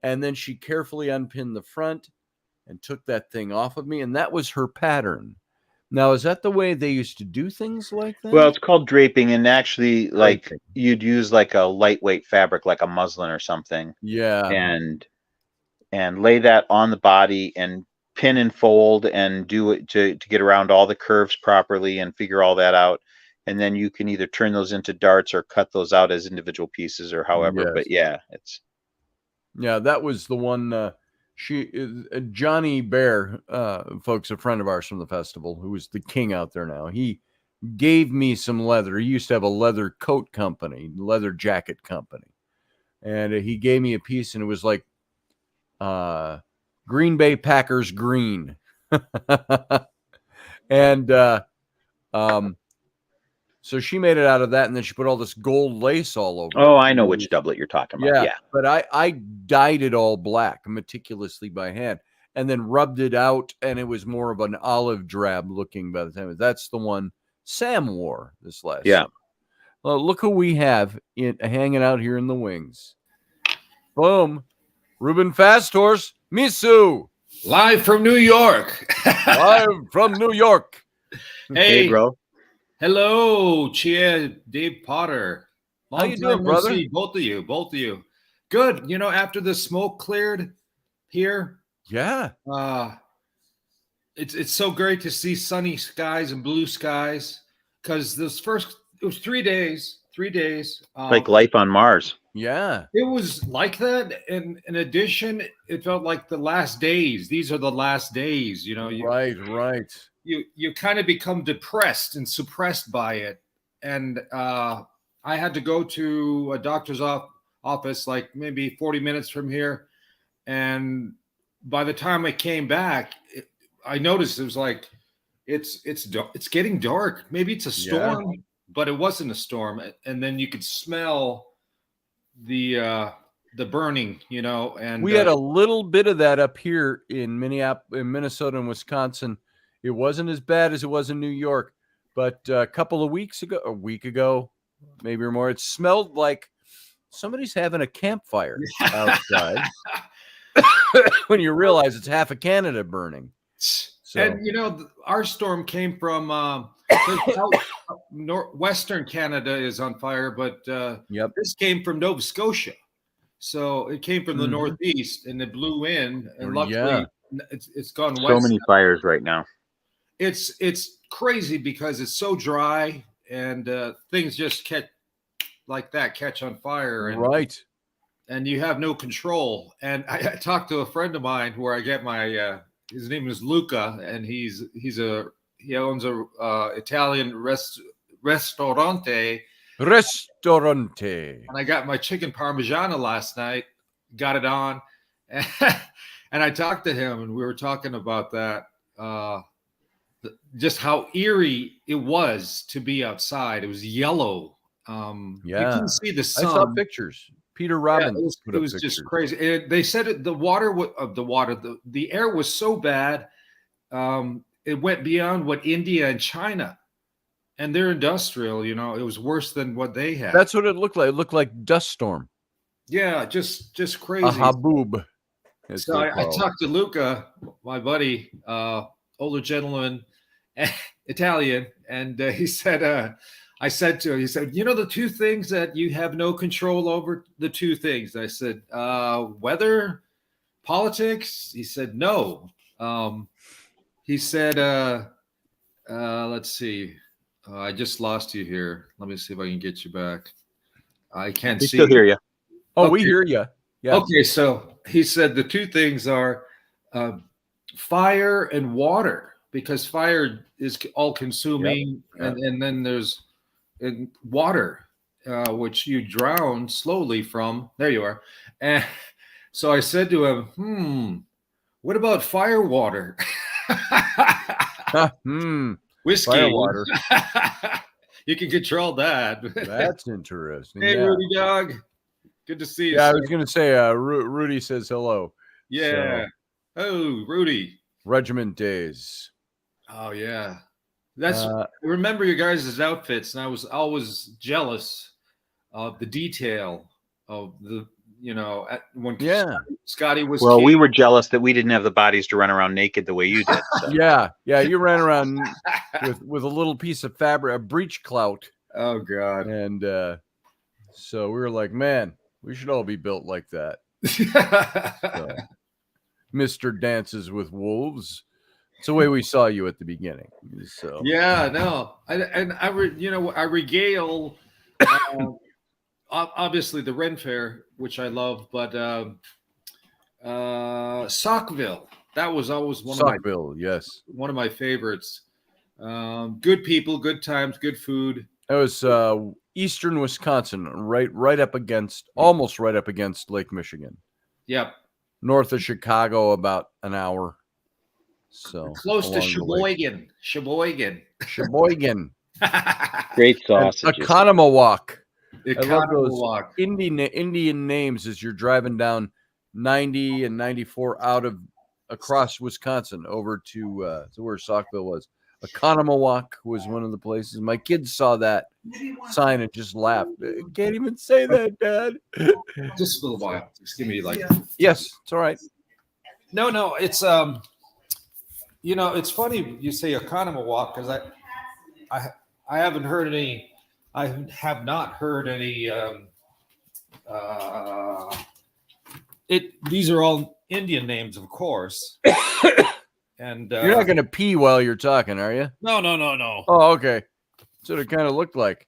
And then she carefully unpinned the front and took that thing off of me. And that was her pattern. Now, is that the way they used to do things like that? Well, it's called draping, and actually, like, you'd use like a lightweight fabric, like a muslin or something. Yeah. And lay that on the body and pin and fold and do it to get around all the curves properly and figure all that out. And then you can either turn those into darts or cut those out as individual pieces or however. But yeah, that was the one. Johnny Bear, folks, a friend of ours from the festival, who is the king out there now. He gave me some leather. He used to have a leather coat company, leather jacket company, and he gave me a piece, and it was like Green Bay Packers green. And so she made it out of that, and then she put all this gold lace all over. Oh, I know which doublet you're talking about. Yeah. But I dyed it all black meticulously by hand and then rubbed it out, and it was more of an olive drab looking by the time. That's the one Sam wore this last summer. Well, look who we have hanging out here in the wings. Boom. Ruben Fast Horse, Misu. Live from New York. Live from New York. Hey, bro. Hello, Chia, Dave Potter. How you doing, brother? See. Both of you. Good. You know, after the smoke cleared here, Yeah. It's so great to see sunny skies and blue skies, because it was 3 days. Like life on Mars. Yeah. It was like that. And in addition, it felt like the last days. These are the last days, you know. Right. You kind of become depressed and suppressed by it. And I had to go to a doctor's office like maybe 40 minutes from here. And by the time I came back, I noticed it was like it's getting dark. Maybe it's a storm, but it wasn't a storm. And then you could smell the burning, you know. And we had a little bit of that up here in Minnesota and Wisconsin. It wasn't as bad as it was in New York, but a week ago, maybe or more, it smelled like somebody's having a campfire outside. When you realize it's half of Canada burning. So. And you know, our storm came from Western Canada is on fire, but this came from Nova Scotia. So it came from the Northeast, and it blew in, and luckily it's gone west. So many fires right now. It's crazy because it's so dry, and things just catch on fire, and and you have no control. And I talked to a friend of mine where I get my his name is Luca, and he owns a Italian ristorante. And I got my chicken parmigiana last night, got it on, and I talked to him, and we were talking about that, just how eerie it was to be outside. It was yellow. You couldn't see the sun. I saw pictures. Peter Robbins. It was just crazy. They said the air was so bad, it went beyond what India and China. And they're industrial, you know. It was worse than what they had. That's what it looked like. It looked like dust storm. Yeah, just crazy. A haboob. So I talked to Luca, my buddy, older gentleman, Italian, and he said, I said to him, he said, you know, the two things that you have no control over, the two things. I said, weather, politics. He said, no. He said, let's see. I just lost you here. Let me see if I can get you back. I can't see. We still hear you. Oh, we hear you. Yeah. Okay, so he said the two things are fire and water, because fire is all-consuming, and then there's water, which you drown slowly from. There you are. And so I said to him, what about fire water? Whiskey. Firewater. You can control that. That's interesting. Hey, Rudy dog. Good to see you. Yeah, I was going to say, Rudy says hello. Yeah. So, oh, Rudy. Regiment days. Oh, yeah. I remember your guys' outfits, and I was always jealous of the detail of the, you know, when Scotty was. Well, we were jealous that we didn't have the bodies to run around naked the way you did. So. Yeah, you ran around with a little piece of fabric, a breech clout. Oh God! And so we were like, man, we should all be built like that. So, Mr. Dances with Wolves. It's the way we saw you at the beginning. So yeah, no, I regale. Obviously the Ren Fair, which I love, but Saukville, that was always one of my favorites. Good people, good times, good food. That was eastern Wisconsin, almost right up against Lake Michigan. Yep. North of Chicago, about an hour. So close to Sheboygan. Great sausage. Economawalk. I love those Indian names as you're driving down 90 and 94 across Wisconsin over to where Saukville was. Economawalk was one of the places. My kids saw that sign and just laughed. Can't even say that, Dad. Just a little while. Just give me Yes, it's all right. No, it's it's funny you say Oconomowoc because I haven't heard any. I have not heard any. Uh, These are all Indian names, of course. And You're not going to pee while you're talking, are you? No. Oh, okay. That's what it kind of looked like.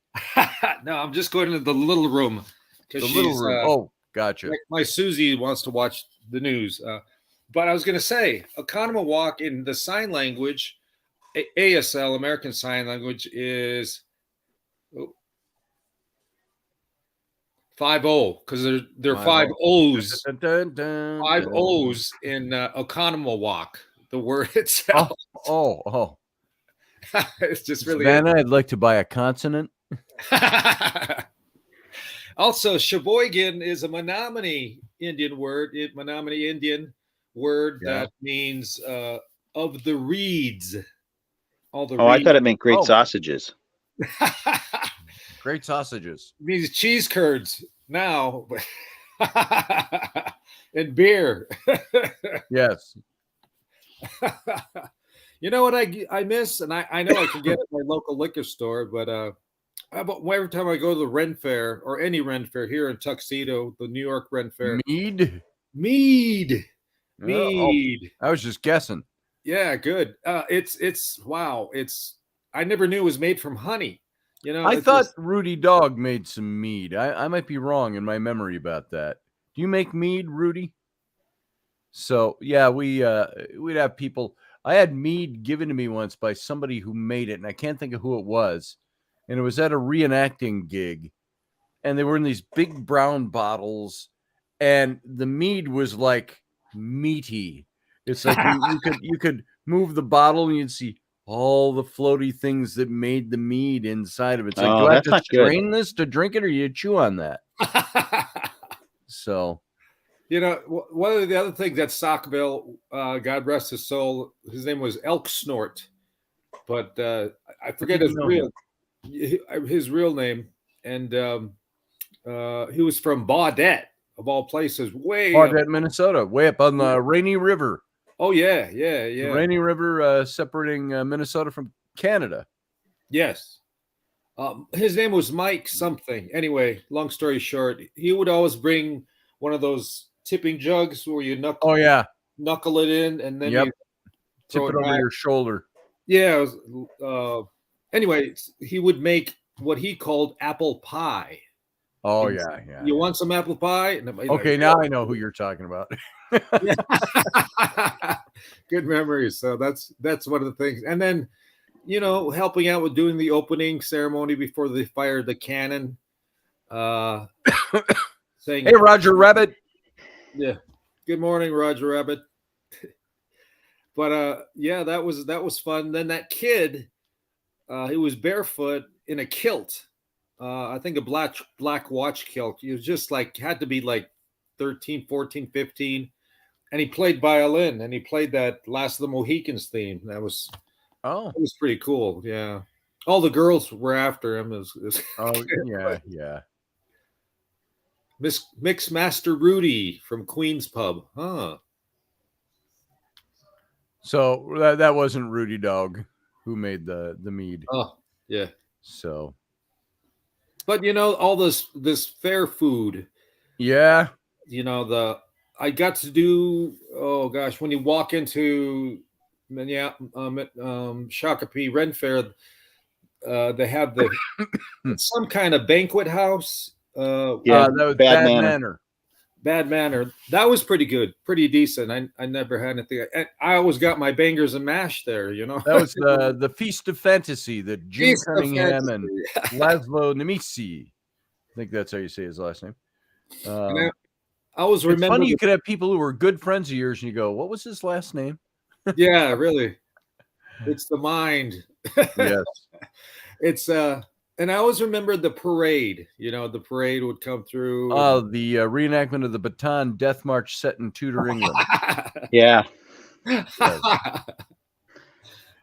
No, I'm just going to the little room. The little room. Oh, gotcha. My Susie wants to watch the news. But I was going to say, Oconomowoc in the sign language, ASL, American Sign Language, is 5-0 because there are 5 O's. Five O's in Oconomowoc, the word itself. Oh. It's just really. Savannah, I'd like to buy a consonant. Also, Sheboygan is a Menominee Indian word. Menominee Indian word that means of the reeds. All the reeds. I thought it meant great sausages. Great sausages. It means cheese curds now. And beer. Yes. You know what I miss? And I know I can get it at my local liquor store, but every time I go to the Ren Fair or any Ren Fair here in Tuxedo, the New York Ren Fair. Mead. I was just guessing. Yeah, good. It's wow. I never knew it was made from honey. I thought Rudy Dog made some mead. I might be wrong in my memory about that. Do you make mead, Rudy? So yeah, we'd have people. I had mead given to me once by somebody who made it, and I can't think of who it was. And it was at a reenacting gig, and they were in these big brown bottles, and the mead was like meaty. It's like you could move the bottle, and you'd see all the floaty things that made the mead inside of it. It's like, do I have to strain this to drink it, or you chew on that? So. One of the other things at Saukville, God rest his soul, his name was Elk Snort, but I forget his real name, and he was from Baudette, of all places, Baudette, Minnesota, way up on the Rainy River. Oh yeah. The Rainy River separating Minnesota from Canada. Yes. His name was Mike something. Anyway, long story short, he would always bring one of those tipping jugs where you knuckle it in and then you tip it over your shoulder. Yeah. Anyway, he would make what he called apple pie. Oh, and yeah. You want some apple pie? Okay, now I know who you're talking about. Good memories. So that's one of the things. And then, helping out with doing the opening ceremony before they fired the cannon. Saying, "Hey, Roger Rabbit." Yeah. Good morning, Roger Rabbit. But that was fun. Then that kid, he was barefoot in a kilt. I think a black watch kilt. He was just had to be 13, 14, 15. And he played violin, and he played that Last of the Mohicans theme. That was pretty cool. Yeah. All the girls were after him. Yeah. Mix Master Rudy from Queen's Pub. Huh. So that wasn't Rudy Dog who made the mead. Oh, yeah. So. But all this fair food. Yeah. I got to do, oh gosh, when you walk into Shakopee Ren Fair, they have some kind of banquet house. That was Bad Manor. Bad Manor. That was pretty good, pretty decent. I never had anything. I always got my bangers and mash there. That was the Feast of Fantasy that Jim Cunningham and Laszlo Nemesis. I think that's how you say his last name. I always remember. It's funny you could have people who were good friends of yours, and you go, "What was his last name?" Yeah, really. It's the mind. Yes. It's and I always remember the parade. The parade would come through. Oh, the reenactment of the Bataan Death March set in Tudor England. Yeah. Yes.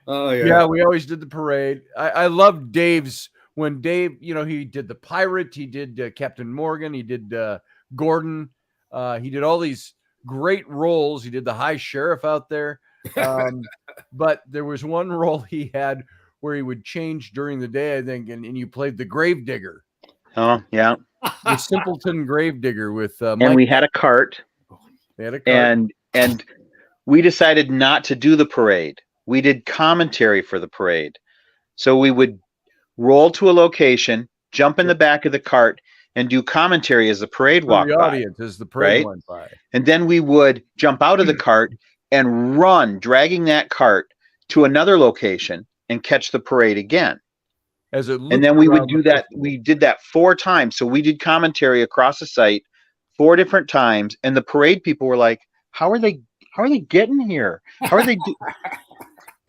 Oh yeah. Yeah, we always did the parade. I loved Dave's when Dave, he did the pirate, he did Captain Morgan, he did Gordon, he did all these great roles. He did the high sheriff out there. But there was one role he had where he would change during the day, I think, and you played the gravedigger. Oh, yeah. The simpleton gravedigger with and we had a cart. They had a cart. And we decided not to do the parade. We did commentary for the parade. So we would roll to a location, jump in the back of the cart, and do commentary as the parade walked the by. audience as the parade right? went by. And then we would jump out of the cart and run, dragging that cart to another location and catch the parade again. As it And then we would do that. We did that 4 times. So we did commentary across the site 4 different times. And the parade people were like, how are they getting here? How are they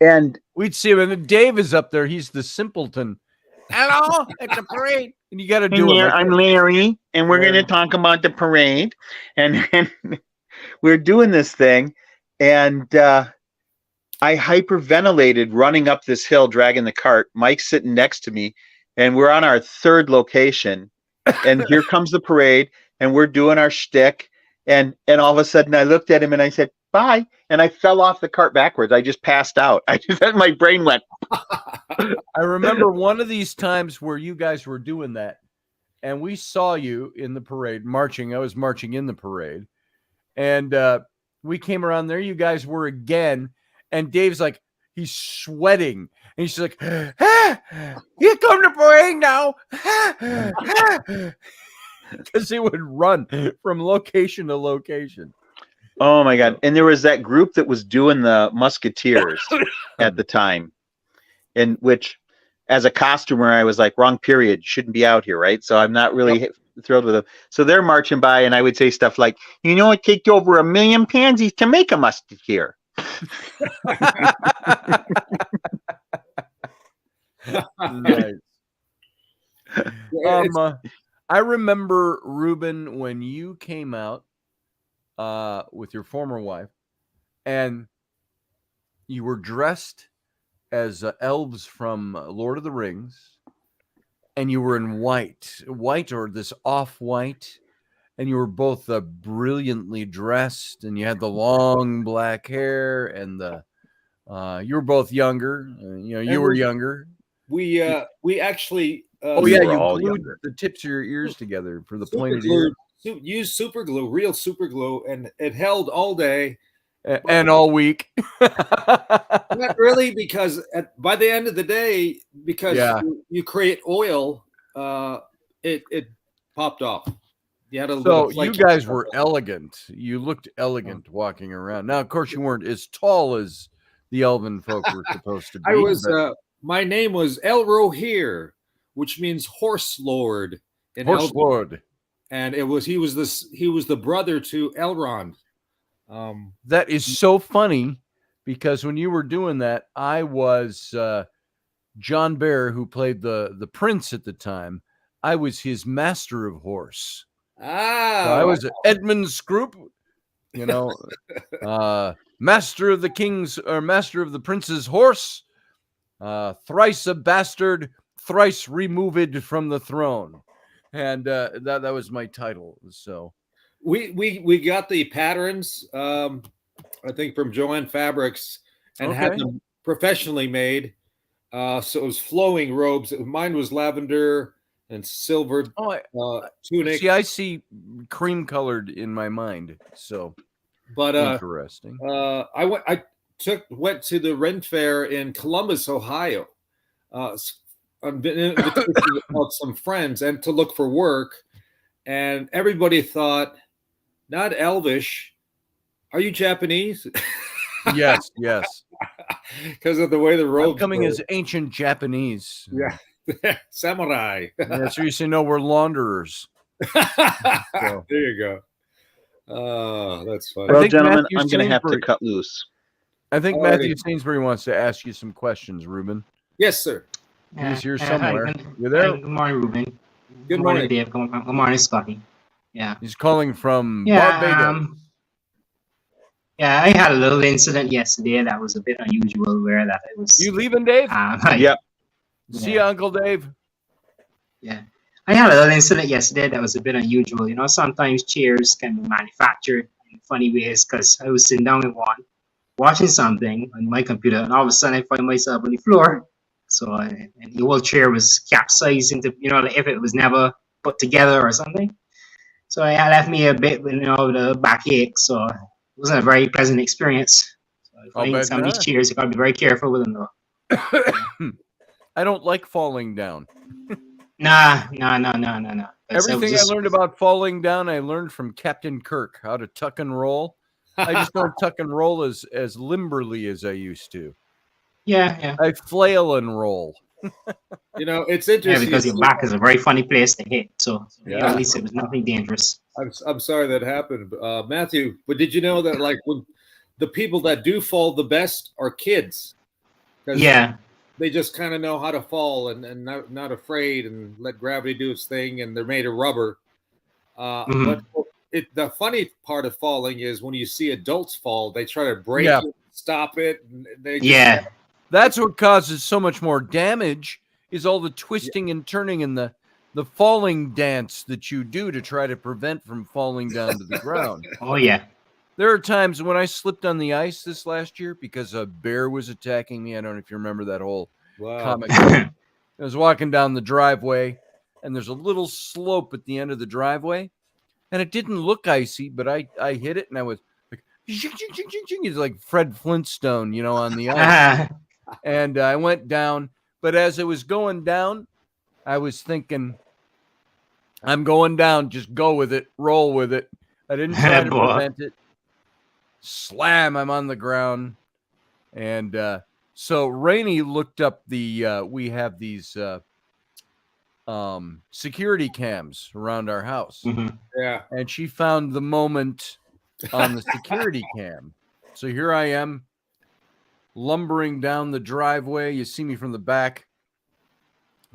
And we'd see him, and then Dave is up there. He's the simpleton. Hello, it's a parade. And you got to do it. Like I'm Larry, and we're going to talk about the parade. And we're doing this thing. And I hyperventilated running up this hill, dragging the cart. Mike's sitting next to me, and we're on our 3rd location. And here comes the parade, and we're doing our shtick. And all of a sudden, I looked at him and I said, "Bye." And I fell off the cart backwards. I just passed out. My brain went. I remember one of these times where you guys were doing that, and we saw you in the parade marching. I was marching in the parade, and we came around there. You guys were again, and Dave's like, he's sweating, and he's like, "Ah, here come the parade now." Because he would run from location to location. Oh my God. And there was that group that was doing the Musketeers at the time, in which, as a costumer, I was like, wrong period, shouldn't be out here, right? So I'm not really thrilled with them. So they're marching by, and I would say stuff like, it takes over 1 million pansies to make a musketeer. Nice. I remember, Ruben, when you came out with your former wife, and you were dressed as elves from Lord of the Rings, and you were in white or this off-white, and you were both brilliantly dressed, and you had the long black hair, and you were both younger. You were younger. We actually. You glued the tips of your ears together for the pointed ears. Used super glue, real super glue, and it held all day and all week. Not really, because by the end of the day, because you create oil, it popped off. You had you guys were elegant. You looked elegant walking around. Now, of course, you weren't as tall as the elven folk were supposed to be. I was. My name was El Rohir, which means horse lord. Horse lord. And he was the brother to Elrond. That is so funny, because when you were doing that, I was John Bear, who played the prince at the time. I was his master of horse. So I was Edmund Scroop, master of the king's, or master of the prince's horse, thrice a bastard, thrice removed from the throne. And that was my title. So we got the patterns, I think, from Joanne Fabrics, and had them professionally made. So it was flowing robes. Mine was lavender and silver tunic. See, I see cream colored in my mind. So, but interesting. I went to the Ren Fair in Columbus, Ohio. I've been with some friends and to look for work, and everybody thought, not Elvish. Are you Japanese? Yes. Because of the way the robes coming as ancient Japanese. Yeah. Samurai. That's where you say, no, we're launderers. So. There you go. Oh, that's funny. Well, gentlemen, I'm going to have to cut loose. I think Matthew Sainsbury wants to ask you some questions, Ruben. Yes, sir. He's here somewhere. You there? Good morning, Ruben. Good morning, Dave. Good morning, Scotty. Yeah. He's calling from Barbados. I had a little incident yesterday that was a bit unusual, where that it was. You leaving, Dave? Yep. See you, Uncle Dave. Yeah. I had a little incident yesterday that was a bit unusual. Sometimes chairs can be manufactured, in funny ways because I was sitting down with one, watching something on my computer, and all of a sudden I find myself on the floor. So and the whole chair was capsized into, like if it was never put together or something. So it left me a bit, with the backache. So it wasn't a very pleasant experience. So I I'll find bet some of these not. chairs, you gotta be very careful with them, though. I don't like falling down. Nah. Everything I learned about falling down, I learned from Captain Kirk, how to tuck and roll. I just don't tuck and roll as limberly as I used to. Yeah. I flail and roll. It's Yeah, interesting. because your back is a very funny place to hit. So Yeah. at least it was nothing dangerous. I'm sorry that happened, Matthew. But did you know that like when the people that do fall the best are kids? 'Cause Yeah. they just kind of know how to fall and not afraid and let gravity do its thing, and they're made of rubber. But the funny part of falling is when you see adults fall, they try to break Yeah. it, stop it. And they just, Yeah. That's what causes so much more damage is all the twisting and turning and the falling dance that you do to try to prevent from falling down to the ground. Oh yeah. There are times when I slipped on the ice this last year because a bear was attacking me. I don't know if you remember that whole wow. comic. I was walking down the driveway, and there's a little slope at the end of the driveway, and it didn't look icy, but I hit it, and I was like, it's like Fred Flintstone, on the ice. And I went down, but as I was going down, I was thinking, I'm going down, just go with it, roll with it. I didn't try to prevent it. Slam, I'm on the ground. And so Raini looked up we have these security cams around our house. Yeah. And she found the moment on the security cam. So here I am lumbering down the driveway. You see me from the back.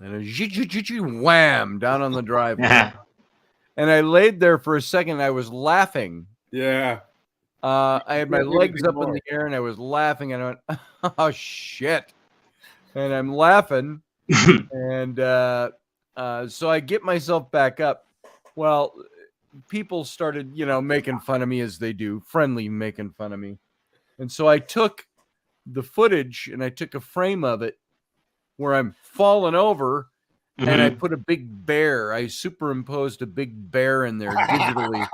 And a wham down on the driveway. And I laid there for a second. I was laughing. Yeah. I had my legs up in the air and I was laughing. And I went, oh, shit. And I'm laughing. And so I get myself back up. Well, people started, making fun of me as they do, friendly making fun of me. And so I took the footage and I took a frame of it where I'm falling over and I put a big bear. I superimposed a big bear in there digitally.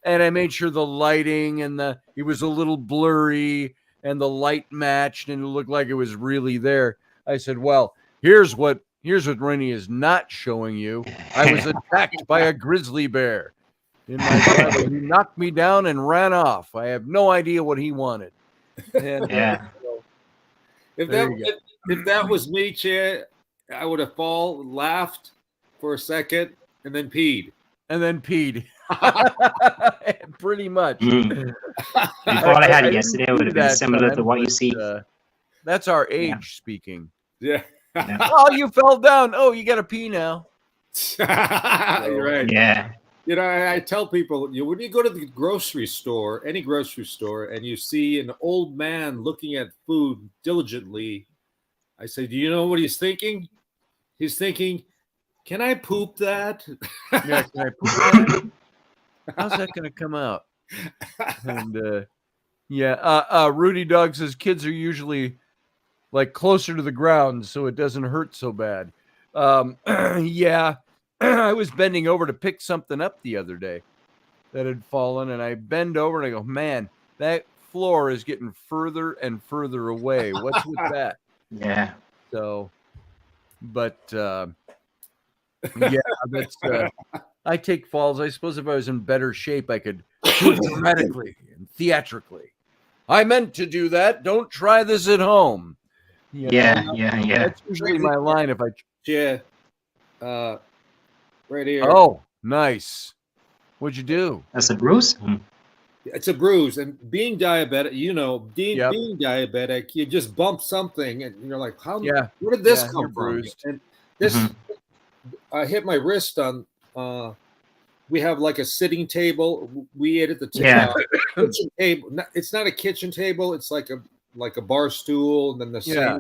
And I made sure the lighting and it was a little blurry and the light matched and it looked like it was really there. I said, well, here's what Raini is not showing you. I was attacked by a grizzly bear in my driveway. He knocked me down and ran off. I have no idea what he wanted. And, if that was me, Chair, I would have laughed for a second, and then peed. Pretty much. What I had yesterday would have been similar to what you see. That's our age speaking. Yeah. Oh, you fell down. Oh, you got to pee now. You're right. Yeah. I tell people, when you go to the grocery store, any grocery store, and you see an old man looking at food diligently, I say, do you know what he's thinking? He's thinking, can I poop that? Yeah, can I poop that? How's that going to come out? And Rudy Dog says kids are usually like closer to the ground, so it doesn't hurt so bad. Yeah. I was bending over to pick something up the other day that had fallen, and I bend over and I go, man, that floor is getting further and further away. What's with that? Yeah. So, but that's I take falls. I suppose if I was in better shape, I could do it dramatically and theatrically. I meant to do that. Don't try this at home. Yeah. That's usually my line if I. Yeah. Right here. Oh, nice. What'd you do? That's a bruise? It's a bruise. And being diabetic, being diabetic, you just bump something and you're like, where did this come from? Bruised. And this, I hit my wrist on, we have like a sitting table. We ate at the kitchen table. It's not a kitchen table. It's like a bar stool and then the same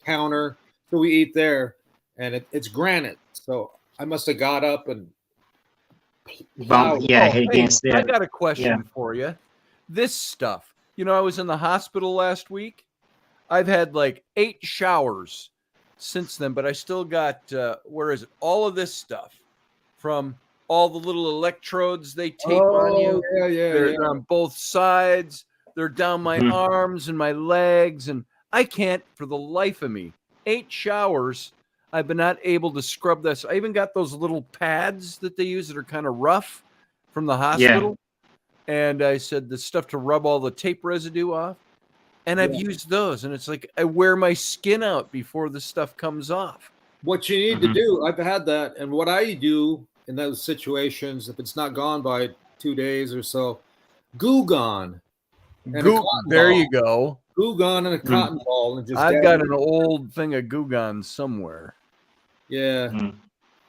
counter. So we eat there and it's granite. So I must have got up and bump, yeah, hit Hey, against I there. got a question Yeah. for you. This stuff, I was in the hospital last week. I've had like 8 showers since then, but I still got, where is it? All of this stuff from all the little electrodes they tape on you. They're on both sides. They're down my Mhm. arms and my legs. And I can't, for the life of me, 8 showers. I've been not able to scrub this. I even got those little pads that they use that are kind of rough from the hospital. And I said the stuff to rub all the tape residue off. And I've used those. And it's like I wear my skin out before the stuff comes off. What you need to do, I've had that. And what I do in those situations, if it's not gone by 2 days or so, Goo Gone. And There you go. Goo Gone and a cotton ball. And just I've got an old thing of Goo Gone somewhere. Yeah.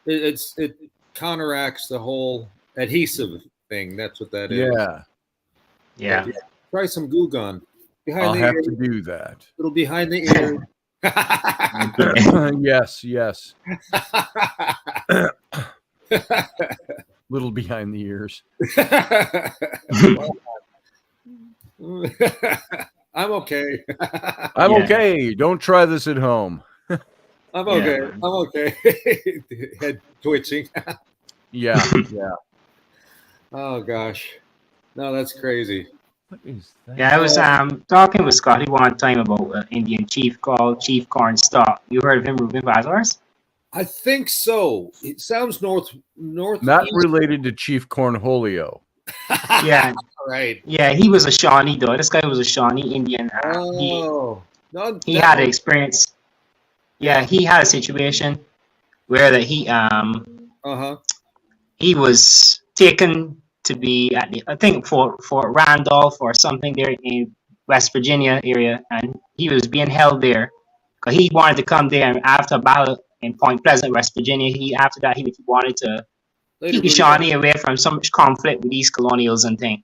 It counteracts the whole adhesive thing. That's what that is. Yeah. Try some Goo Gone. I'll have to do that. Little behind the ear. Yes. Little behind the ears. I'm okay. I'm okay. Don't try this at home. I'm okay. I'm okay. Head twitching. Yeah. Oh gosh. No, that's crazy. What is that? Yeah, I was talking with Scotty one time about an Indian chief called Chief Cornstalk. You heard of him, Ruben Vazars? I think so. It sounds north. Not related to Chief Cornholio. Yeah. Right. Yeah, he was a Shawnee though. This guy was a Shawnee Indian. He had an experience. Yeah, he had a situation where that he was taken to be at I think Fort Randolph or something there in West Virginia area, and he was being held there because he wanted to come there. And after a battle in Point Pleasant, West Virginia, he wanted to keep the Shawnee away from so much conflict with these colonials and things.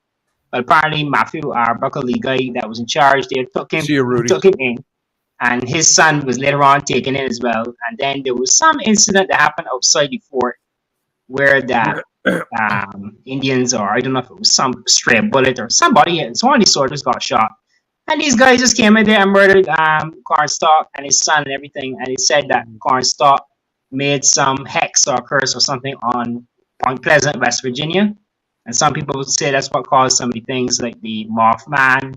But apparently, Matthew, our Buckle Lee guy that was in charge there, took him in, and his son was later on taken in as well. And then there was some incident that happened outside the fort where that Indians, or I don't know if it was some stray bullet or somebody, one of these soldiers got shot. And these guys just came in there and murdered Cornstalk and his son and everything. And it said that Cornstalk made some hex or curse or something on Point Pleasant, West Virginia. And some people would say that's what caused some of the things like the Mothman,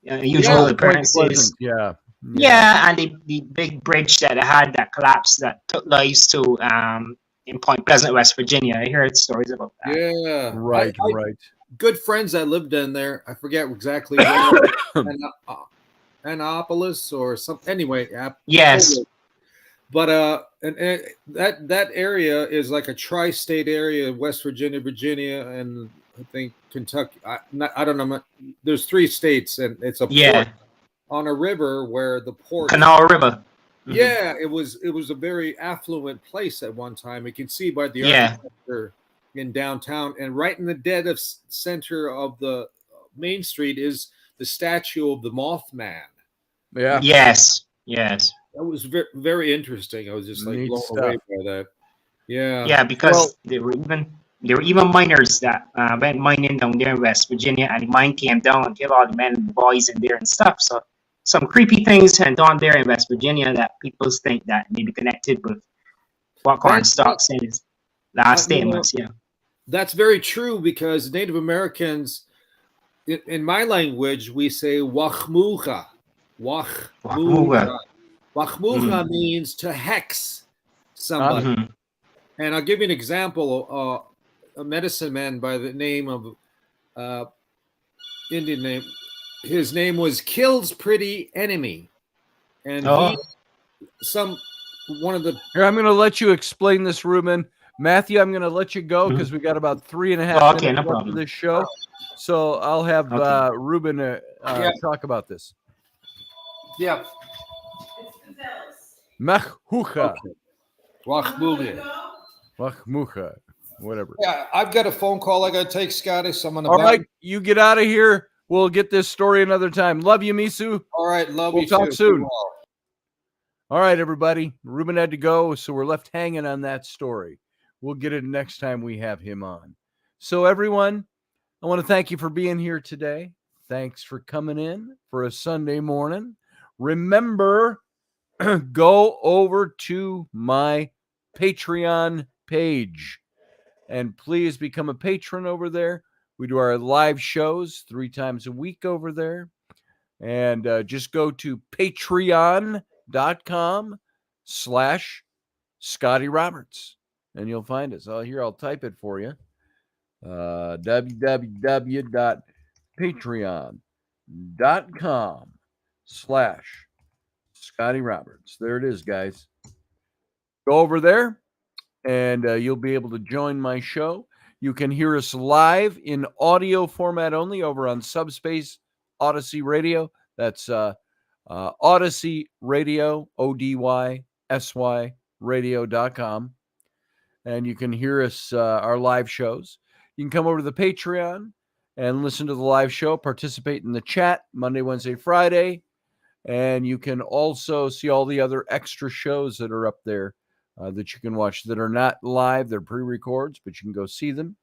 usual appearances. Yeah, and the big bridge that it had that collapsed that took lives to in Point Pleasant, West Virginia. I heard stories about that. Yeah, right. Good friends that lived in there. I forget exactly where. Annapolis or something. Anyway, yes. But and that area is like a tri-state area: West Virginia, and I think Kentucky. I don't know. There's 3 states, and it's a port on a river where the port Canal River. Yeah, it was a very affluent place at one time. You can see by the architecture in downtown, and right in the dead of center of the main street is the statue of the Mothman. Yeah. Yes. That was very, very interesting. I was just like blown away by that. Yeah. Yeah, because there were even miners that went mining down there in West Virginia, and the mine came down and killed all the men and the boys in there and stuff. So some creepy things went on there in West Virginia that people think that may be connected with what Cornstalk said in his last statements. Yeah, that's very true, because Native Americans, in my language, we say wachmucha. Wachmucha means to hex somebody. And I'll give you an example. A medicine man by the name of Indian name. His name was Kill's Pretty Enemy. And one of the... Here, I'm going to let you explain this, Ruben. Matthew, I'm going to let you go because we got about 3.5 minutes left of this show. So I'll have Ruben talk about this. Yeah. Machmucha. Wachmucha. Whatever. Yeah, I've got a phone call I got to take, Scotty. So I'm going to... All right, you get out of here. We'll get this story another time. Love you, Misu. All right, love you. We'll talk soon. All right, everybody. Ruben had to go, so we're left hanging on that story. we'll get it next time we have him on. So everyone, I want to thank you for being here today. Thanks for coming in for a Sunday morning. Remember, go over to my Patreon page and please become a patron over there. We do our live shows 3 times a week over there. And just go to patreon.com/Scotty Roberts and you'll find us. I'll type it for you. www.patreon.com/Scotty Roberts. There it is, guys. Go over there and you'll be able to join my show. You can hear us live in audio format only over on Subspace Odyssey Radio. That's Odyssey Radio, ODYSY radio.com. And you can hear us, our live shows. You can come over to the Patreon and listen to the live show, participate in the chat Monday, Wednesday, Friday. And you can also see all the other extra shows that are up there that you can watch that are not live. They're pre-records, but you can go see them.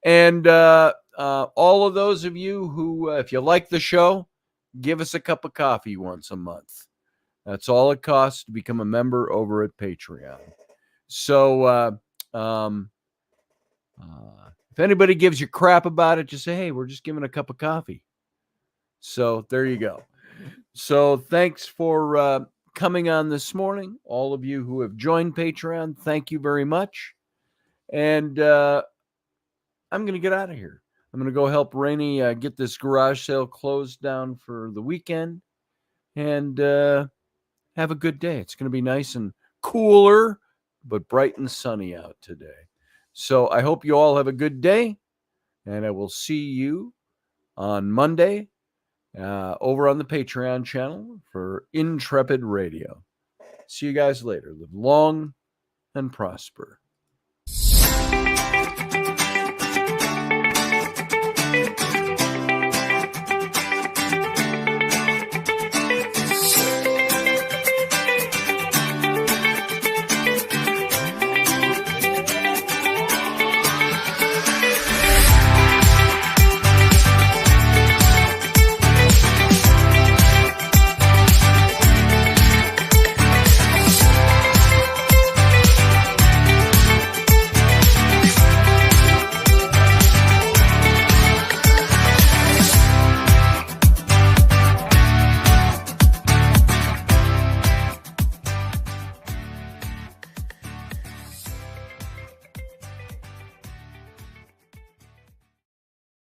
And all of those of you who, if you like the show, give us a cup of coffee once a month. That's all it costs to become a member over at Patreon. So if anybody gives you crap about it, just say, hey, we're just giving a cup of coffee. So there you go. So thanks for coming on this morning. All of you who have joined Patreon, thank you very much. And I'm going to get out of here. I'm going to go help Rainey get this garage sale closed down for the weekend. And have a good day. It's going to be nice and cooler, but bright and sunny out today. So I hope you all have a good day. And I will see you on Monday over on the Patreon channel for Intrepid Radio. See you guys later. Live long and prosper.